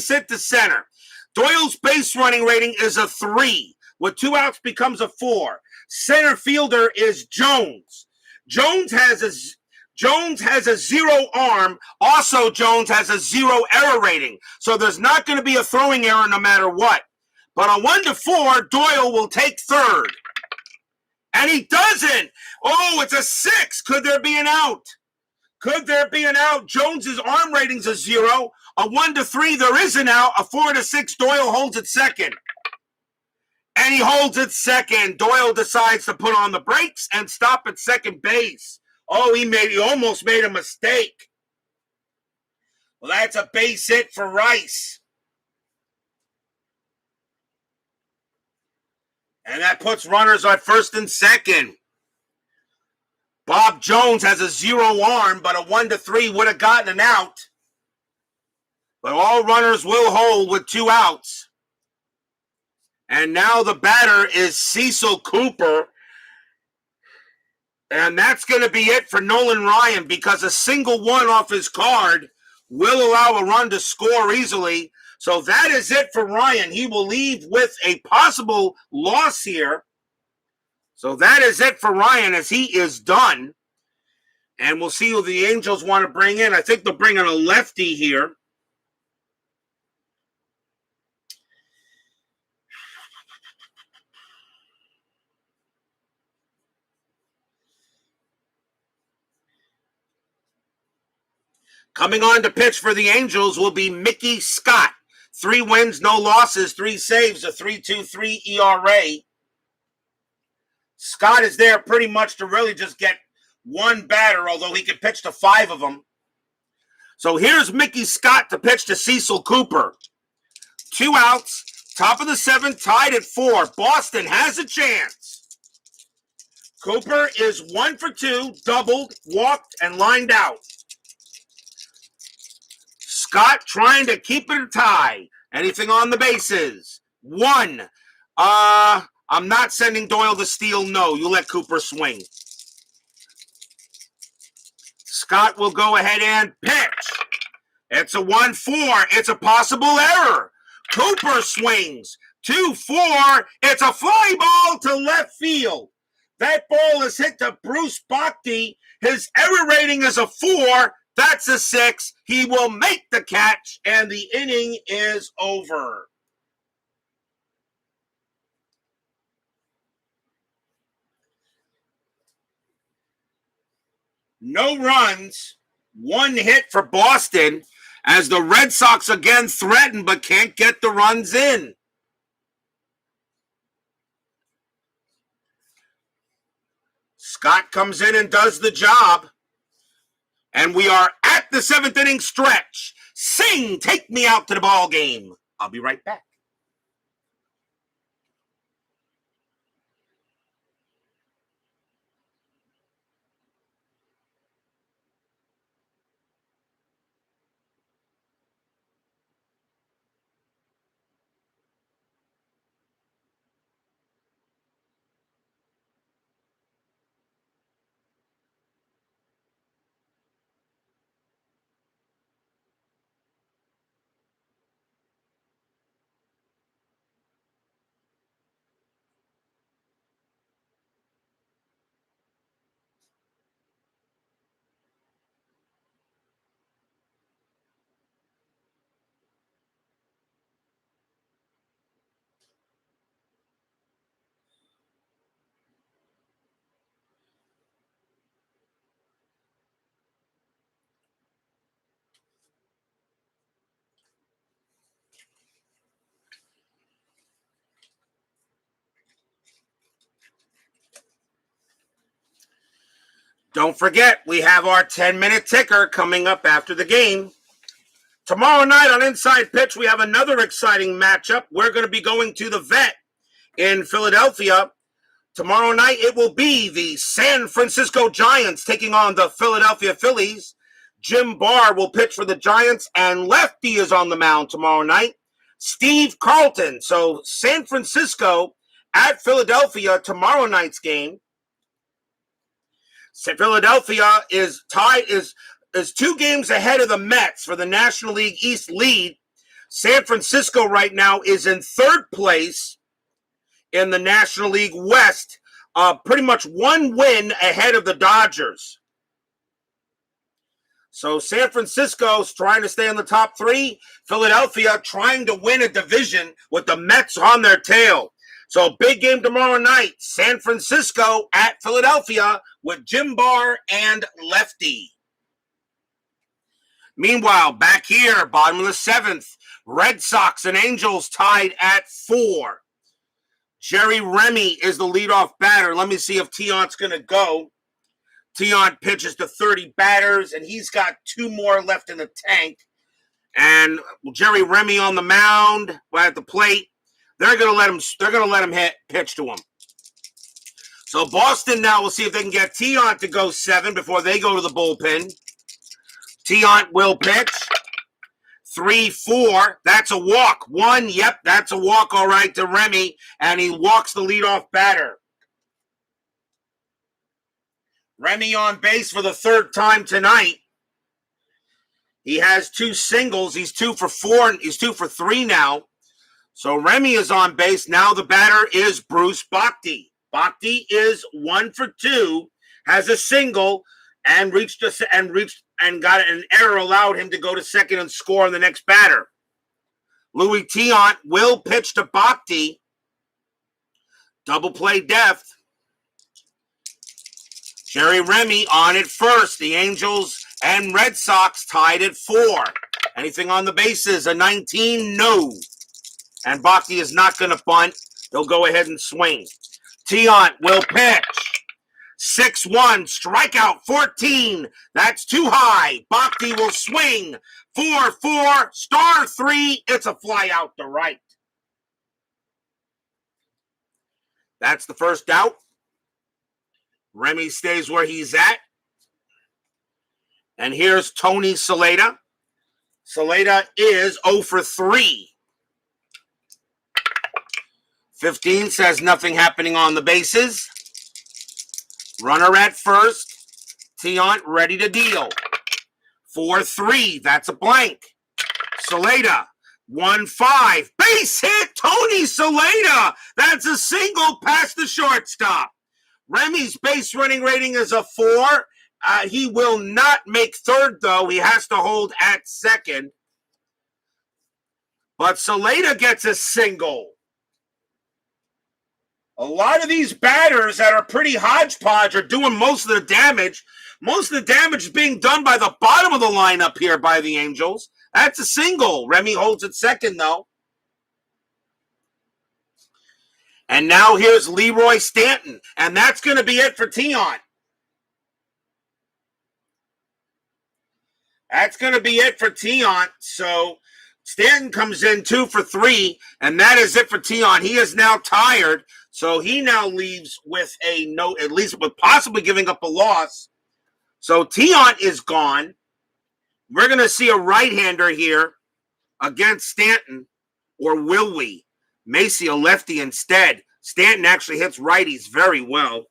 hit to center. Doyle's base running rating is a 3. With 2 outs becomes a 4. Center fielder is Jones. Jones has a 0 arm. Also, Jones has a 0 error rating. So there's not going to be a throwing error no matter what. But on 1-4, Doyle will take third. And he doesn't. Oh, it's a 6. Could there be an out? Could there be an out? Jones's arm rating's a 0. A 1-3, there is an out. A 4-6, Doyle holds at second. And he holds it second. Doyle decides to put on the brakes and stop at second base. Oh, he almost made a mistake. Well, that's a base hit for Rice. And that puts runners on first and second. Bob Jones has a 0 arm, but a 1-3 would have gotten an out. But all runners will hold with 2 outs. And now the batter is Cecil Cooper. And that's going to be it for Nolan Ryan, because a single one off his card will allow a run to score easily. So that is it for Ryan. He will leave with a possible loss here. So that is it for Ryan, as he is done. And we'll see who the Angels want to bring in. I think they'll bring in a lefty here. Coming on to pitch for the Angels will be Mickey Scott. 3 wins, no losses, 3 saves, a 3.23 ERA. Scott is there pretty much to really just get one batter, although he can pitch to 5 of them. So here's Mickey Scott to pitch to Cecil Cooper. 2 outs, top of the 7th, tied at 4. Boston has a chance. Cooper is 1 for 2, doubled, walked, and lined out. Scott trying to keep it a tie. Anything on the bases? 1. I'm not sending Doyle to steal. No, you let Cooper swing. Scott will go ahead and pitch. It's a 1-4. It's a possible error. Cooper swings. 2-4. It's a fly ball to left field. That ball is hit to Bruce Bhakti. His error rating is a 4. That's a 6. He will make the catch, and the inning is over. No runs, 1 hit for Boston, as the Red Sox again threaten but can't get the runs in. Scott comes in and does the job. And we are at the 7th inning stretch. Sing, take me out to the ball game. I'll be right back. Don't forget, we have our 10-minute ticker coming up after the game. Tomorrow night on Inside Pitch, we have another exciting matchup. We're going to be going to the Vet in Philadelphia. Tomorrow night, it will be the San Francisco Giants taking on the Philadelphia Phillies. Jim Barr will pitch for the Giants, and lefty is on the mound tomorrow night, Steve Carlton. So San Francisco at Philadelphia tomorrow night's game. Philadelphia is 2 games ahead of the Mets for the National League East lead. San Francisco right now is in 3rd place in the National League West, pretty much 1 win ahead of the Dodgers. So San Francisco's trying to stay in the top 3. Philadelphia trying to win a division with the Mets on their tail. So big game tomorrow night. San Francisco at Philadelphia with Jim Barr and lefty. Meanwhile, back here, bottom of the 7th, Red Sox and Angels tied at 4. Jerry Remy is the leadoff batter. Let me see if Tiant's going to go. Tiant pitches to 30 batters, and he's got 2 more left in the tank. And Jerry Remy on the mound at the plate. They're going to let him. They're going to let him pitch to him. So Boston now will see if they can get Tiant to go 7 before they go to the bullpen. Tiant will pitch. 3-4. That's a walk. 1. Yep, that's a walk. All right to Remy, and he walks the leadoff batter. Remy on base for the 3rd time tonight. He has 2 singles. He's 2 for 4. He's 2 for 3 now. So Remy is on base. Now the batter is Bruce Bhakti. Bhakti is 1 for 2, has a single, and got an error allowed him to go to second and score on the next batter. Louis Tiant will pitch to Bhakti. Double play depth. Jerry Remy on at first. The Angels and Red Sox tied at 4. Anything on the bases? A 19? No. And Bhakti is not going to bunt. He'll go ahead and swing. Tiant will pitch. 6-1, strikeout 14. That's too high. Bhakti will swing. 4-4, star 3. It's a fly out to right. That's the first out. Remy stays where he's at. And here's Tony Saleta. Saleta is 0 for 3. 15 says nothing happening on the bases. Runner at first. Tiant ready to deal. 4-3. That's a blank. Saleta. 1-5. Base hit. Tony Saleta. That's a single past the shortstop. Remy's base running rating is a 4. He will not make third, though. He has to hold at second. But Saleta gets a single. A lot of these batters that are pretty hodgepodge are doing most of the damage. Most of the damage is being done by the bottom of the lineup here by the Angels. That's a single. Remy holds it second, though. And now here's Leroy Stanton. And that's going to be it for Tiant. That's going to be it for Tiant. So Stanton comes in 2 for 3. And that is it for Tiant. He is now tired. So he now leaves with a note, at least with possibly giving up a loss. So Tiant is gone. We're going to see a right-hander here against Stanton. Or will we? May see a lefty instead. Stanton actually hits righties very well.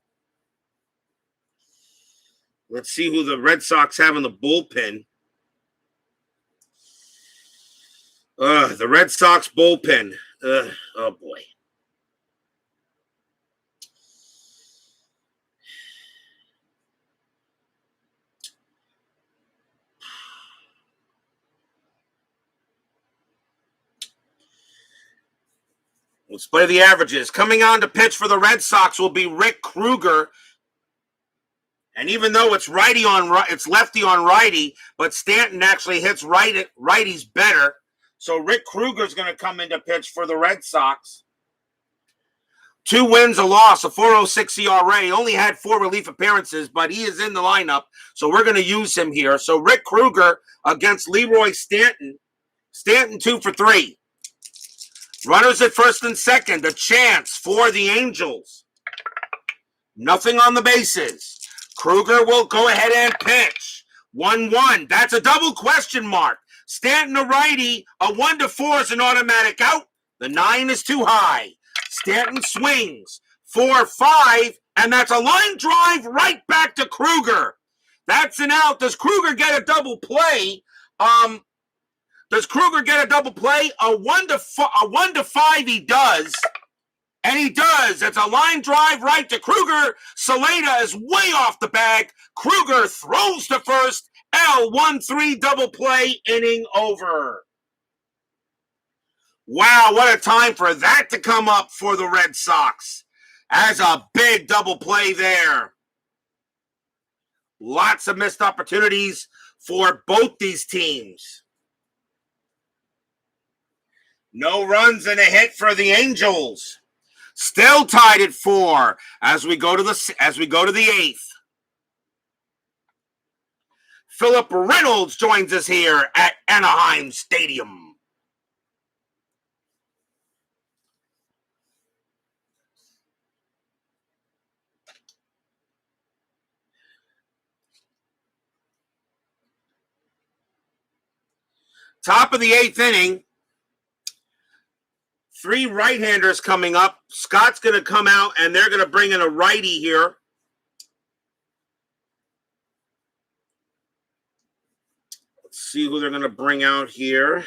Let's see who the Red Sox have in the bullpen. The Red Sox bullpen. Oh, boy. Let's play the averages. Coming on to pitch for the Red Sox will be Rick Kruger. And even though it's lefty on righty, but Stanton actually hits righties better. So Rick Kruger's going to come in to pitch for the Red Sox. 2 wins, a loss, a 4.06 ERA. He only had 4 relief appearances, but he is in the lineup. So we're going to use him here. So Rick Kruger against Leroy Stanton. Stanton 2 for 3. Runners at first and second. A chance for the Angels. Nothing on the bases. Kruger will go ahead and pitch. 1-1. That's a double question mark. Stanton a righty. A 1-4 is an automatic out. The 9 is too high. Stanton swings. 4-5. And that's a line drive right back to Kruger. That's an out. Does Kruger get a double play? Does Kruger get a double play? A 1-5 he does. And he does. It's a line drive right to Kruger. Saleta is way off the bag. Kruger throws to first. L1-3 double play, inning over. Wow, what a time for that to come up for the Red Sox. As a big double play there. Lots of missed opportunities for both these teams. No runs and a hit for the Angels. Still tied at 4 as we go to the eighth. Philip Reynolds joins us here at Anaheim Stadium. Top of the eighth inning. 3 right-handers coming up. Scott's going to come out, and they're going to bring in a righty here. Let's see who they're going to bring out here.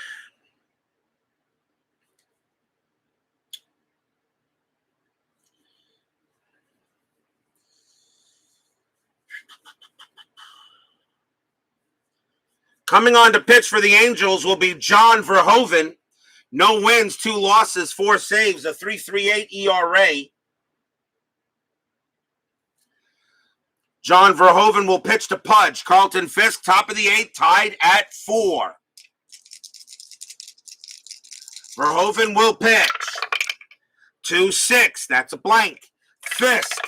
Coming on to pitch for the Angels will be John Verhoeven. No wins, 2 losses, 4 saves, a 3.38 ERA. John Verhoeven will pitch to Pudge. Carlton Fisk, top of the eighth, tied at 4. Verhoeven will pitch. 2-6, that's a blank. Fisk,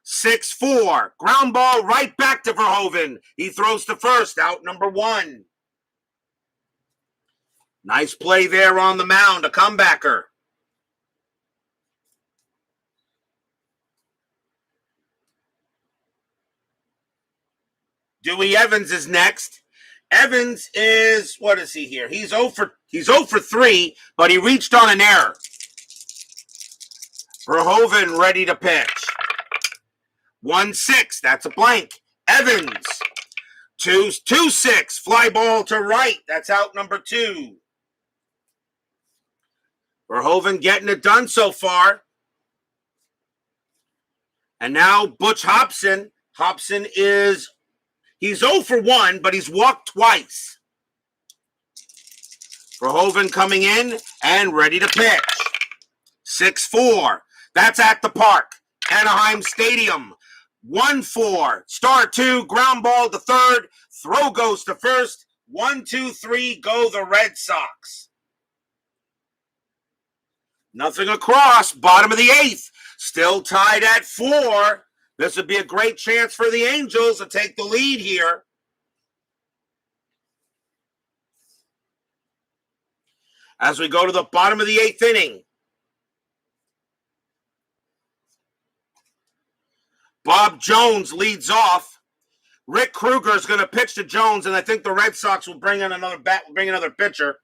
6-4. Ground ball right back to Verhoeven. He throws to first, out number 1. Nice play there on the mound, a comebacker. Dewey Evans is next. Evans is, what is he here? He's 0 for 3, but he reached on an error. Verhoeven ready to pitch. 1-6, that's a blank. Evans, 2-6, fly ball to right. That's out number 2. Verhoeven getting it done so far. And now Butch Hobson. Hobson he's 0 for 1, but he's walked twice. Verhoeven coming in and ready to pitch. 6-4. That's at the park. Anaheim Stadium. 1-4. Star 2. Ground ball to third. Throw goes to first. 1-2-3. Go the Red Sox. Nothing across. Bottom of the eighth. Still tied at 4. This would be a great chance for the Angels to take the lead here. As we go to the bottom of the eighth inning. Bob Jones leads off. Rick Kruger is going to pitch to Jones, and I think the Red Sox will bring in another pitcher.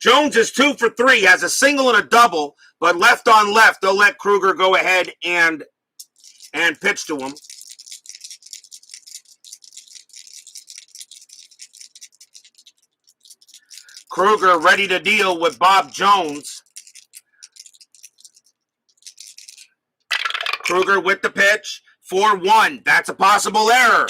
Jones is 2 for 3, has a single and a double, but left on left, they'll let Kruger go ahead and pitch to him. Kruger ready to deal with Bob Jones. Kruger with the pitch. 4-1. That's a possible error.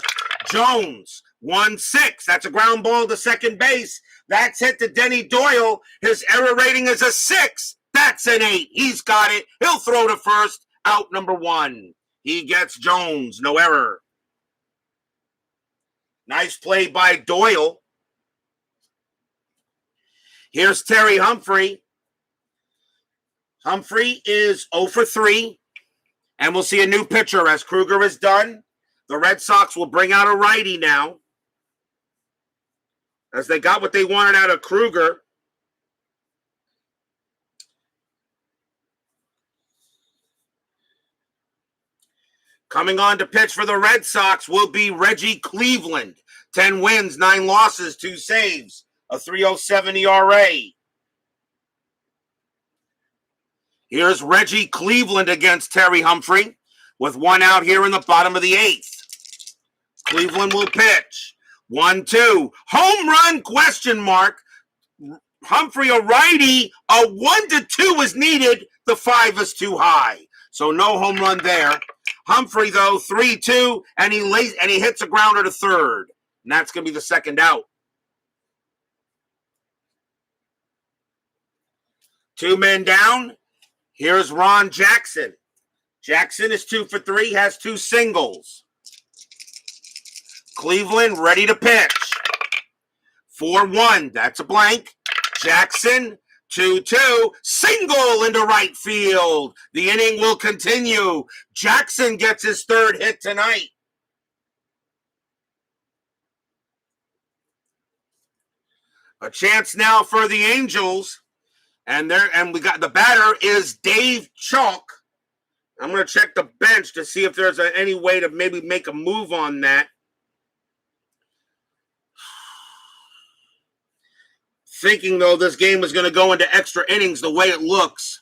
Jones, 1-6. That's a ground ball to second base. That's hit to Denny Doyle. His error rating is a 6. That's an 8. He's got it. He'll throw to first. Out number 1. He gets Jones. No error. Nice play by Doyle. Here's Terry Humphrey. Humphrey is 0 for 3. And we'll see a new pitcher as Kruger is done. The Red Sox will bring out a righty now, as they got what they wanted out of Kruger. Coming on to pitch for the Red Sox will be Reggie Cleveland. 10 wins, 9 losses, 2 saves, a 3.07 ERA. Here's Reggie Cleveland against Terry Humphrey with 1 out here in the bottom of the 8th. Cleveland will pitch. 1-2. Home run, question mark. Humphrey a righty. A 1-2 is needed. The 5 is too high. So no home run there. Humphrey, though, 3-2, and he hits a grounder to third. And that's going to be the second out. 2 men down. Here's Ron Jackson. Jackson is 2 for 3, has 2 singles. Cleveland ready to pitch. 4-1, that's a blank. Jackson, 2-2, single into right field. The inning will continue. Jackson gets his third hit tonight. A chance now for the Angels. And we got the batter is Dave Chalk. I'm going to check the bench to see if there's any way to maybe make a move on that. Thinking, though, this game is going to go into extra innings the way it looks.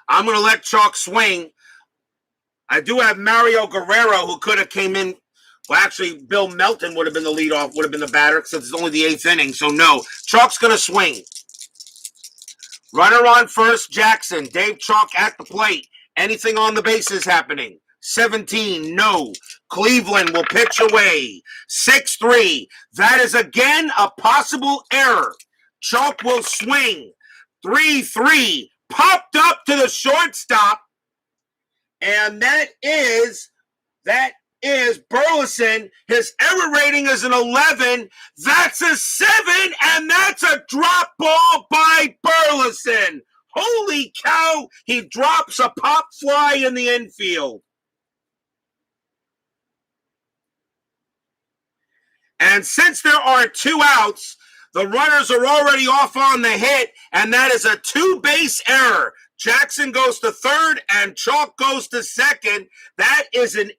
I'm going to let Chalk swing. I do have Mario Guerrero, who could have came in. Well, actually, Bill Melton would have been the leadoff, would have been the batter, since it's only the 8th inning. So, no. Chalk's going to swing. Runner on first, Jackson. Dave Chalk at the plate. Anything on the bases happening? 17, no. Cleveland will pitch away. 6-3. That is again a possible error. Chalk will swing. 3-3. Popped up to the shortstop. And that is Burleson. His error rating is an 11. That's a 7, and that's a drop ball by Burleson. Holy cow, he drops a pop fly in the infield. And since there are 2 outs, the runners are already off on the hit, and that is a 2-base error. Jackson goes to third, and Chalk goes to second. That is an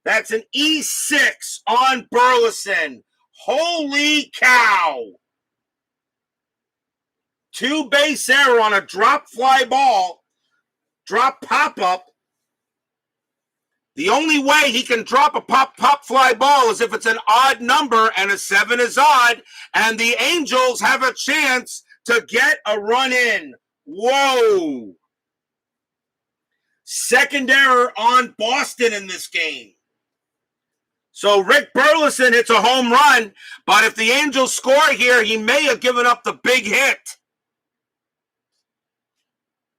That's an E6 on Burleson. Holy cow. 2-base error on a drop fly ball. Drop pop-up. The only way he can drop a pop fly ball is if it's an odd number, and a 7 is odd, and the Angels have a chance to get a run in. Whoa. Second error on Boston in this game. So Rick Burleson hits a home run, but if the Angels score here, he may have given up the big hit.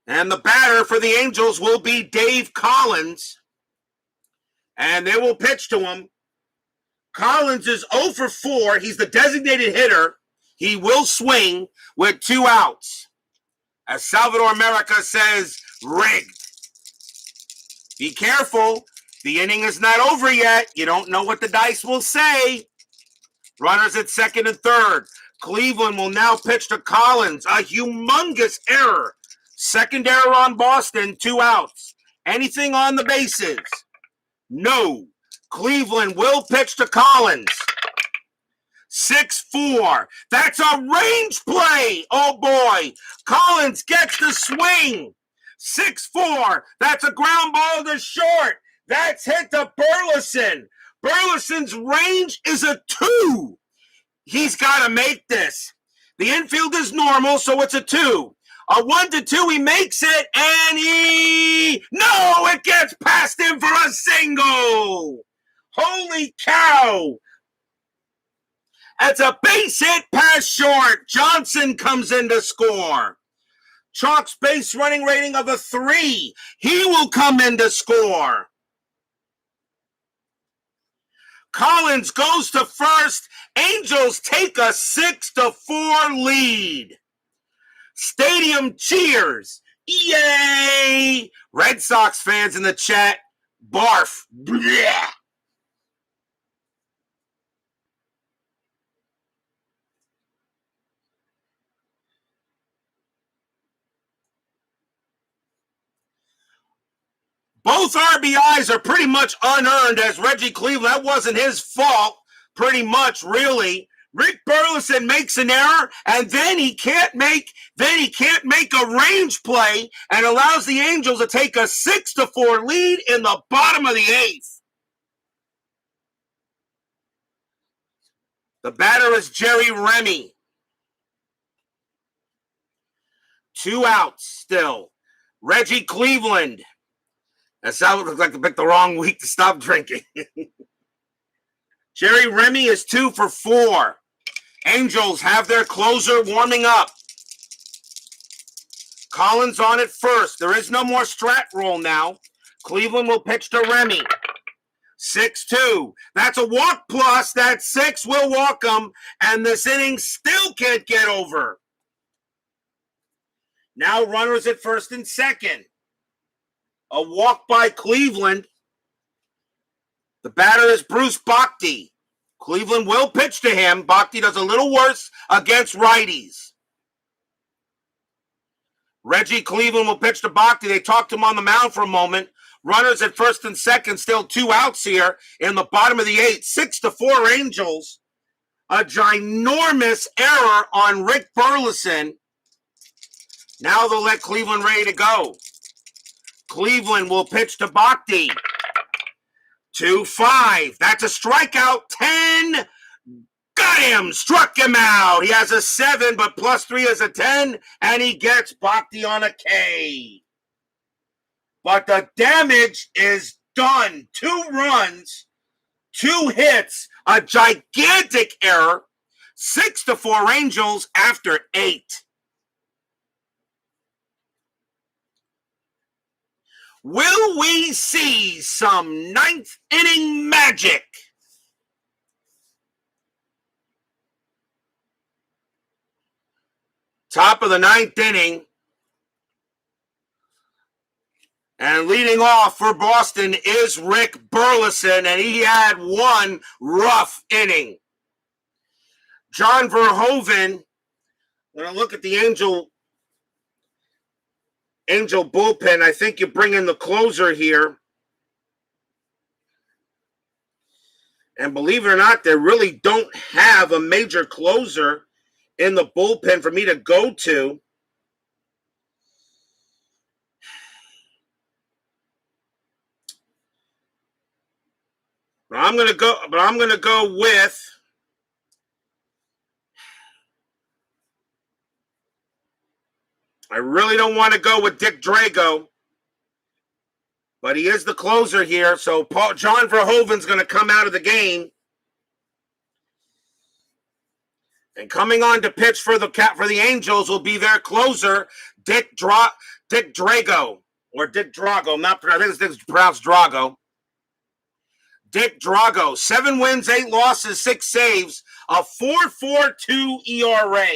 And the batter for the Angels will be Dave Collins. And they will pitch to him. Collins is 0 for 4. He's the designated hitter. He will swing with 2 outs. As Salvador America says, rigged. Be careful. The inning is not over yet. You don't know what the dice will say. Runners at second and third. Cleveland will now pitch to Collins. A humongous error. Second error on Boston, 2 outs. Anything on the bases? No. Cleveland will pitch to Collins. 6-4. That's a range play. Oh, boy. Collins gets the swing. 6-4. That's a ground ball to short. That's hit to Burleson. Burleson's range is a 2. He's got to make this. The infield is normal, so it's a 2. A 1-2, he makes it, and no, it gets past him for a single. Holy cow. That's a base hit past short. Johnson comes in to score. Chalk's base running rating of a 3. He will come in to score. Collins goes to first. Angels take a 6-4 lead. Stadium cheers. Yay! Red Sox fans in the chat, barf. Blech. Both RBIs are pretty much unearned as Reggie Cleveland. That wasn't his fault, pretty much, really. Rick Burleson makes an error, and then he can't make a range play and allows the Angels to take a 6-4 lead in the bottom of the 8th. The batter is Jerry Remy. 2 outs still. Reggie Cleveland. That sounds like I picked the wrong week to stop drinking. Jerry Remy is 2 for 4. Angels have their closer warming up. Collins on at first. There is no more strat roll now. Cleveland will pitch to Remy. 6-2. That's a walk plus. That 6 will walk them, and this inning still can't get over. Now runners at first and second. A walk by Cleveland. The batter is Bruce Bhakti. Cleveland will pitch to him. Bhakti does a little worse against righties. Reggie Cleveland will pitch to Bhakti. They talked to him on the mound for a moment. Runners at first and second, still 2 outs here in the bottom of the 8th. 6-4 Angels. A ginormous error on Rick Burleson. Now they'll let Cleveland ready to go. Cleveland will pitch to Bhakti. 2-5. That's a strikeout. 10. Got him. Struck him out. He has a 7, but +3 is a 10, and he gets Bhakti on a K. But the damage is done. 2 runs, 2 hits, a gigantic error. 6-4 Angels after 8. Will we see some 9th inning magic? Top of the 9th inning. And leading off for Boston is Rick Burleson, and he had one rough inning. John Verhoeven, when I look at the Angel bullpen, I think you bring in the closer here. And believe it or not, they really don't have a major closer in the bullpen for me to go to. But I'm going to go with I really don't want to go with Dick Drago, but he is the closer here. So John Verhoeven's going to come out of the game. And coming on to pitch for the Angels will be their closer, Dick Drago, or Dick Drago. I think it's pronounced Drago. Dick Drago, 7 wins, 8 losses, 6 saves, a 4.42 ERA.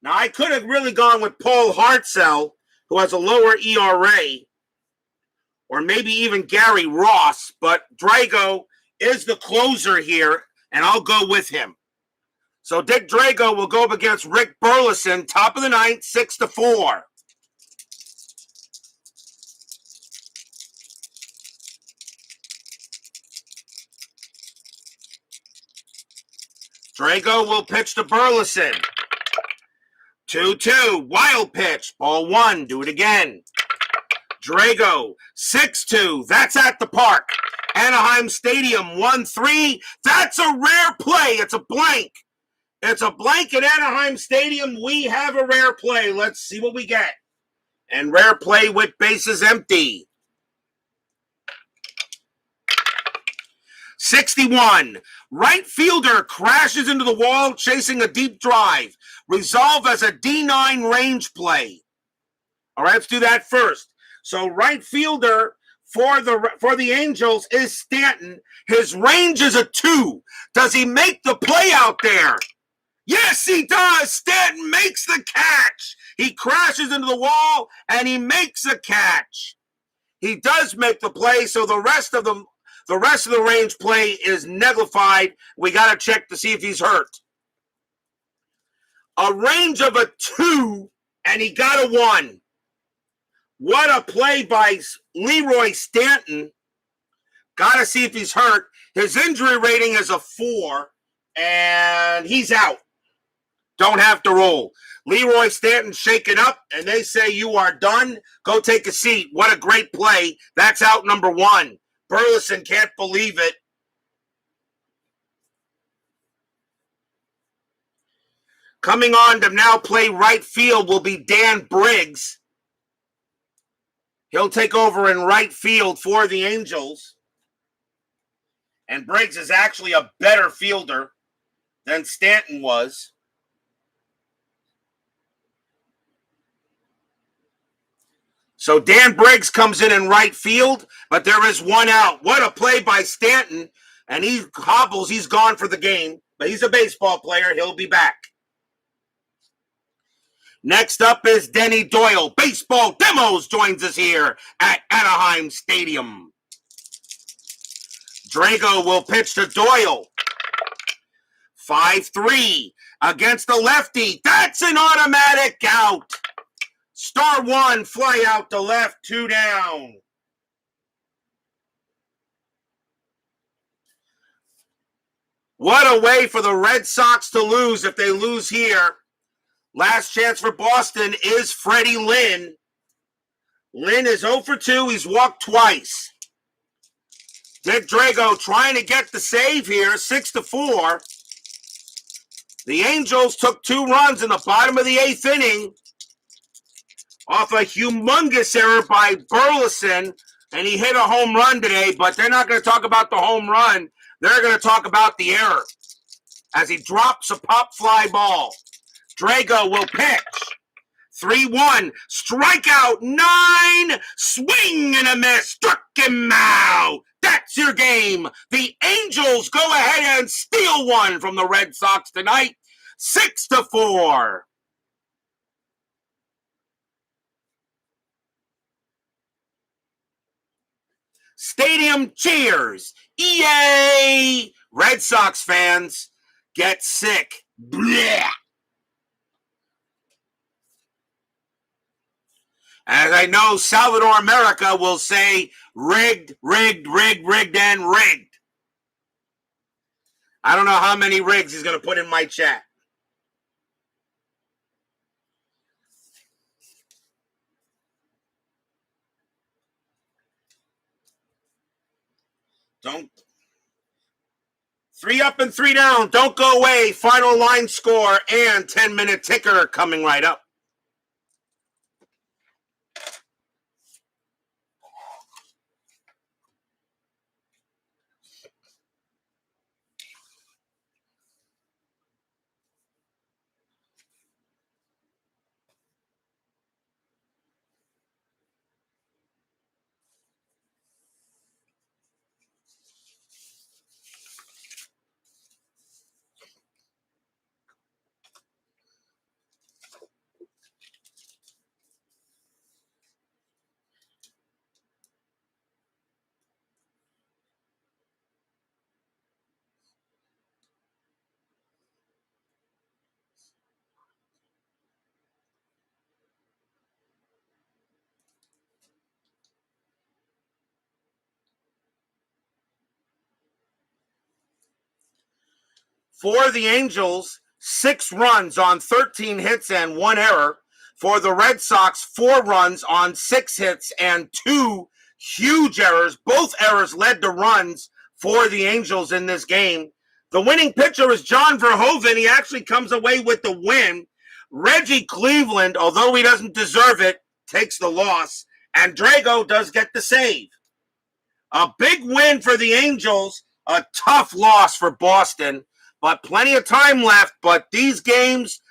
Now, I could have really gone with Paul Hartzell, who has a lower ERA, or maybe even Gary Ross, but Drago is the closer here, and I'll go with him. So Dick Drago will go up against Rick Burleson, top of the 9th, 6-4. Drago will pitch to Burleson. 2-2, wild pitch, ball 1, do it again. Drago, 6-2, that's at the park. Anaheim Stadium, 1-3, that's a rare play, it's a blank. It's a blank at Anaheim Stadium, we have a rare play, let's see what we get. And rare play with bases empty. 61. Right fielder crashes into the wall chasing a deep drive. Resolve as a D9 range play. All right, let's do that first. So right fielder for the Angels is Stanton. His range is a 2. Does he make the play out there? Yes, he does. Stanton makes the catch. He crashes into the wall and he makes a catch. He does make the play, so the rest of the range play is nullified. We got to check to see if he's hurt. A range of a 2, and he got a 1. What a play by Leroy Stanton. Got to see if he's hurt. His injury rating is a 4, and he's out. Don't have to roll. Leroy Stanton shaken up, and they say you are done. Go take a seat. What a great play. That's out number 1. Burleson can't believe it. Coming on to now play right field will be Dan Briggs. He'll take over in right field for the Angels. And Briggs is actually a better fielder than Stanton was. So Dan Briggs comes in right field, but there is one out. What a play by Stanton. And he hobbles. He's gone for the game, but he's a baseball player. He'll be back. Next up is Denny Doyle. Baseball Demos joins us here at Anaheim Stadium. Drago will pitch to Doyle. 5-3 against the lefty. That's an automatic out. Star one, fly out to left, 2 down. What a way for the Red Sox to lose if they lose here. Last chance for Boston is Freddie Lynn. Lynn is 0 for 2. He's walked twice. Dick Drago trying to get the save here, 6-4. The Angels took 2 runs in the bottom of the 8th inning off a humongous error by Burleson, and he hit a home run today, but they're not going to talk about the home run. They're going to talk about the error as he drops a pop fly ball. Drago will pitch. 3-1, strikeout, 9, swing and a miss, struck him out. That's your game. The Angels go ahead and steal one from the Red Sox tonight, 6-4. Stadium cheers. EA! Red Sox fans get sick. Blech. As I know, Salvador America will say rigged, rigged, rigged, rigged, and rigged. I don't know how many rigs he's going to put in my chat. Don't. 3 up and 3 down. Don't go away. Final line score and 10-minute ticker coming right up. For the Angels, 6 runs on 13 hits and 1 error. For the Red Sox, 4 runs on 6 hits and 2 huge errors. Both errors led to runs for the Angels in this game. The winning pitcher is John Verhoeven. He actually comes away with the win. Reggie Cleveland, although he doesn't deserve it, takes the loss. And Drago does get the save. A big win for the Angels. A tough loss for Boston. But plenty of time left. But these games,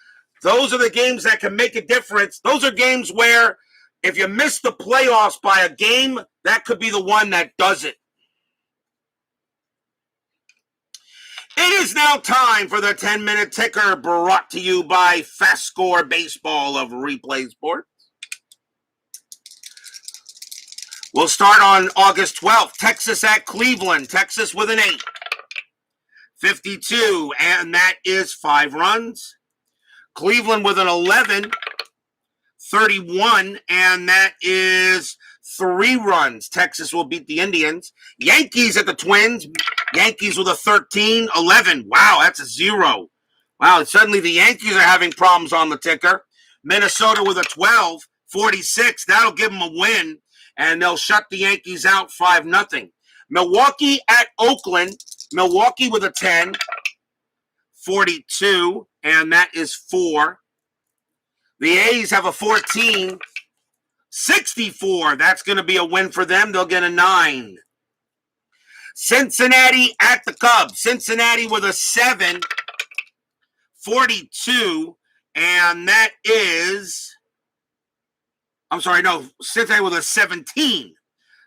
those are the games that can make a difference. Those are games where if you miss the playoffs by a game, that could be the one that does it. It is now time for the 10-minute ticker brought to you by FastScore Baseball of Replay Sports. We'll start on August 12th. Texas at Cleveland. Texas with an 8. 52, and that is 5 runs. Cleveland with an 11, 31, and that is 3 runs. Texas will beat the Indians. Yankees at the Twins. Yankees with a 13, 11. Wow, that's a 0. Wow, suddenly the Yankees are having problems on the ticker. Minnesota with a 12, 46. That'll give them a win, and they'll shut the Yankees out 5-0. Milwaukee at Oakland. Milwaukee with a 10, 42, and that is 4. The A's have a 14, 64. That's going to be a win for them. They'll get a 9. Cincinnati at the Cubs. Cincinnati with a 7, 42, and that is I'm sorry, no, Cincinnati with a 17,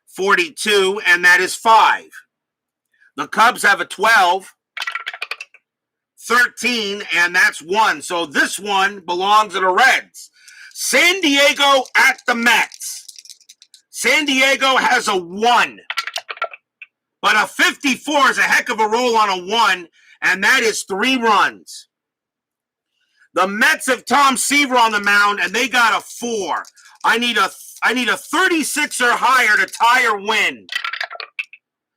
42, and that is 5. The Cubs have a 12, 13, and that's 1. So this one belongs to the Reds. San Diego at the Mets. San Diego has a 1, but a 54 is a heck of a roll on a 1, and that is 3 runs. The Mets have Tom Seaver on the mound, and they got a 4. I need a 36 or higher to tie or win.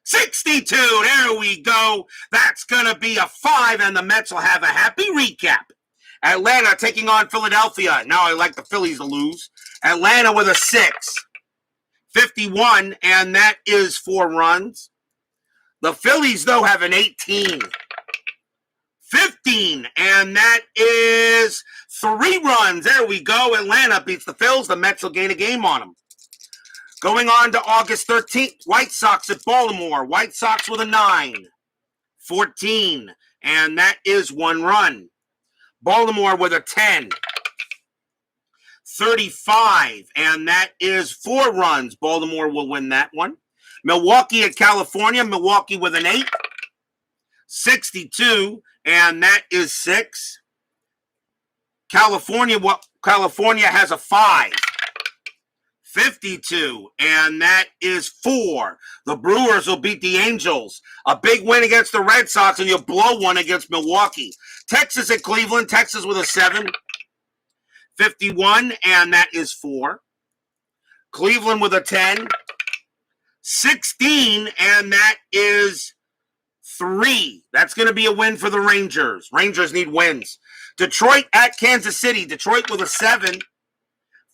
62. There we go. That's going to be a 5, and the Mets will have a happy recap. Atlanta taking on Philadelphia. Now I like the Phillies to lose. Atlanta with a 6. 51, and that is 4 runs. The Phillies, though, have an 18. 15, and that is 3 runs. There we go. Atlanta beats the Phils. The Mets will gain a game on them. Going on to August 13th, White Sox at Baltimore. White Sox with a 9. 14, and that is 1 run. Baltimore with a 10. 35, and that is 4 runs. Baltimore will win that one. Milwaukee at California. Milwaukee with an 8. 62, and that is 6. California has a 5. 52, and that is 4. The Brewers will beat the Angels. A big win against the Red Sox, and you'll blow one against Milwaukee. Texas at Cleveland. Texas with a 7. 51, and that is 4. Cleveland with a 10. 16, and that is 3. That's going to be a win for the Rangers. Rangers need wins. Detroit at Kansas City. Detroit with a 7.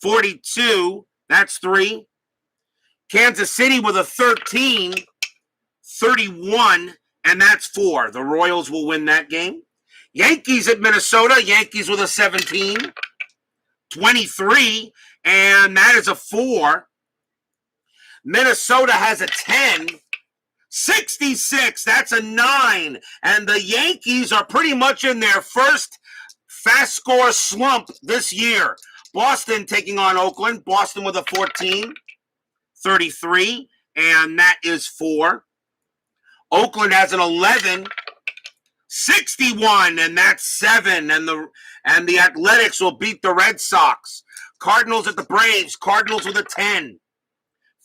42, that's 3. Kansas City with a 13. 31, and that's 4. The Royals will win that game. Yankees at Minnesota. Yankees with a 17. 23, and that is a 4. Minnesota has a 10. 66, that's a 9. And the Yankees are pretty much in their first FastScore slump this year. Boston taking on Oakland. Boston with a 14. 33, and that is 4. Oakland has an 11. 61, and that's 7. And the Athletics will beat the Red Sox. Cardinals at the Braves. Cardinals with a 10.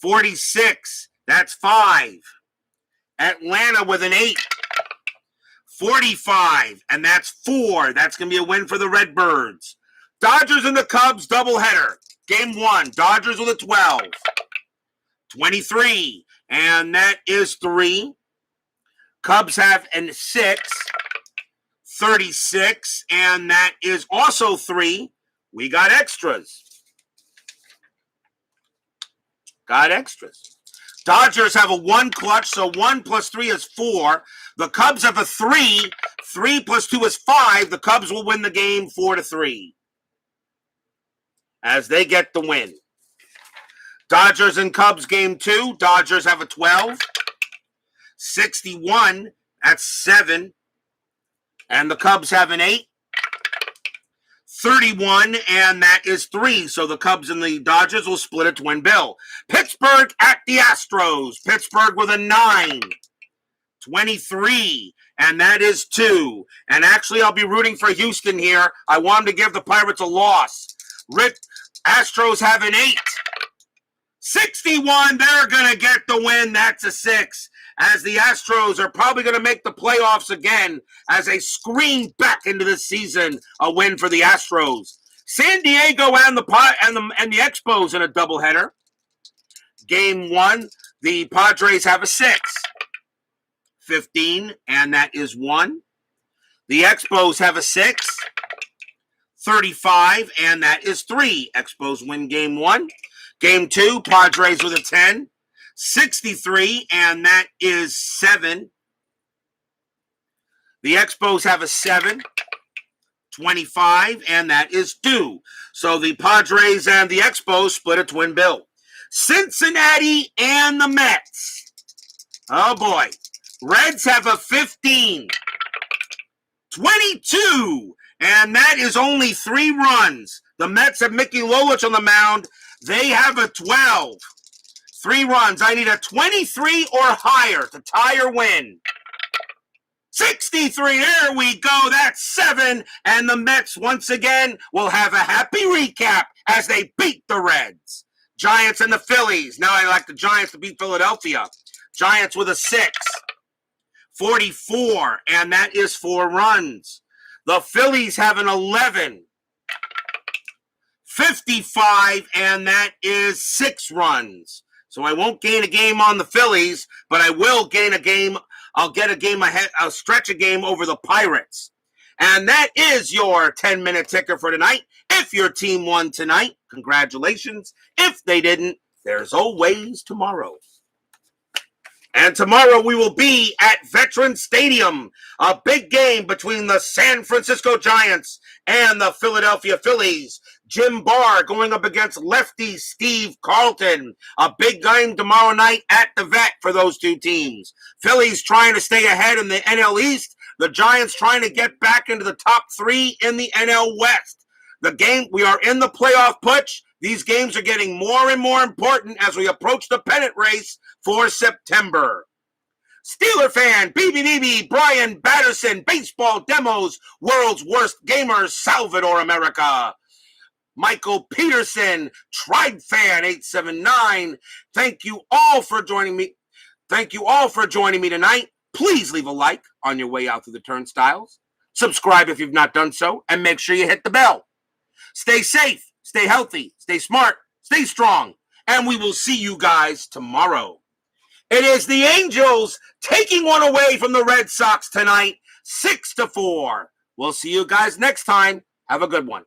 46, that's 5. Atlanta with an 8. 45, and that's 4. That's going to be a win for the Redbirds. Dodgers and the Cubs doubleheader. Game 1, Dodgers with a 12. 23, and that is 3. Cubs have a 6. 36, and that is also 3. We got extras. Dodgers have a 1 clutch, so 1 plus 3 is 4. The Cubs have a 3. 3 plus 2 is 5. The Cubs will win the game 4-3 as they get the win. Dodgers and Cubs game 2. Dodgers have a 12. 61, that's 7. And the Cubs have an 8. 31, and that is 3. So the Cubs and the Dodgers will split a twin bill. Pittsburgh at the Astros. Pittsburgh with a 9. 23, and that is 2. And actually, I'll be rooting for Houston here. I want them to give the Pirates a loss. Astros have an 8. 61, they're going to get the win. That's a 6. As the Astros are probably going to make the playoffs again as they scream back into the season. A win for the Astros. San Diego and the Expos in a doubleheader. Game 1, the Padres have a 6. 15, and that is 1. The Expos have a 6. 35, and that is 3. Expos win game 1. Game 2, Padres with a 10. 63, and that is 7. The Expos have a 7. 25, and that is 2. So the Padres and the Expos split a twin bill. Cincinnati and the Mets. Oh, boy. Reds have a 15. 22, and that is only 3 runs. The Mets have Mickey Lolich on the mound. They have a 12. 3 runs. I need a 23 or higher to tie or win. 63. There we go. That's 7. And the Mets, once again, will have a happy recap as they beat the Reds. Giants and the Phillies. Now I like the Giants to beat Philadelphia. Giants with a 6. 44. And that is 4 runs. The Phillies have an 11. 55. And that is 6 runs. So I won't gain a game on the Phillies, but I will gain a game. I'll get a game ahead. I'll stretch a game over the Pirates. And that is your 10-minute ticker for tonight. If your team won tonight, congratulations. If they didn't, there's always tomorrow. And tomorrow we will be at Veterans Stadium. A big game between the San Francisco Giants and the Philadelphia Phillies. Jim Barr going up against lefty Steve Carlton. A big game tomorrow night at the Vet for those two teams. Phillies trying to stay ahead in the NL East. The Giants trying to get back into the top 3 in the NL West. The game, we are in the playoff push. These games are getting more and more important as we approach the pennant race for September. Steeler fan, BBBB, Brian Batterson, Baseball Demos, World's Worst Gamers, Salvador, America. Michael Peterson, Tribe Fan 879. Thank you all for joining me. Thank you all for joining me tonight. Please leave a like on your way out through the turnstiles. Subscribe if you've not done so, and make sure you hit the bell. Stay safe, stay healthy, stay smart, stay strong, and we will see you guys tomorrow. It is the Angels taking one away from the Red Sox tonight, 6-4. We'll see you guys next time. Have a good one.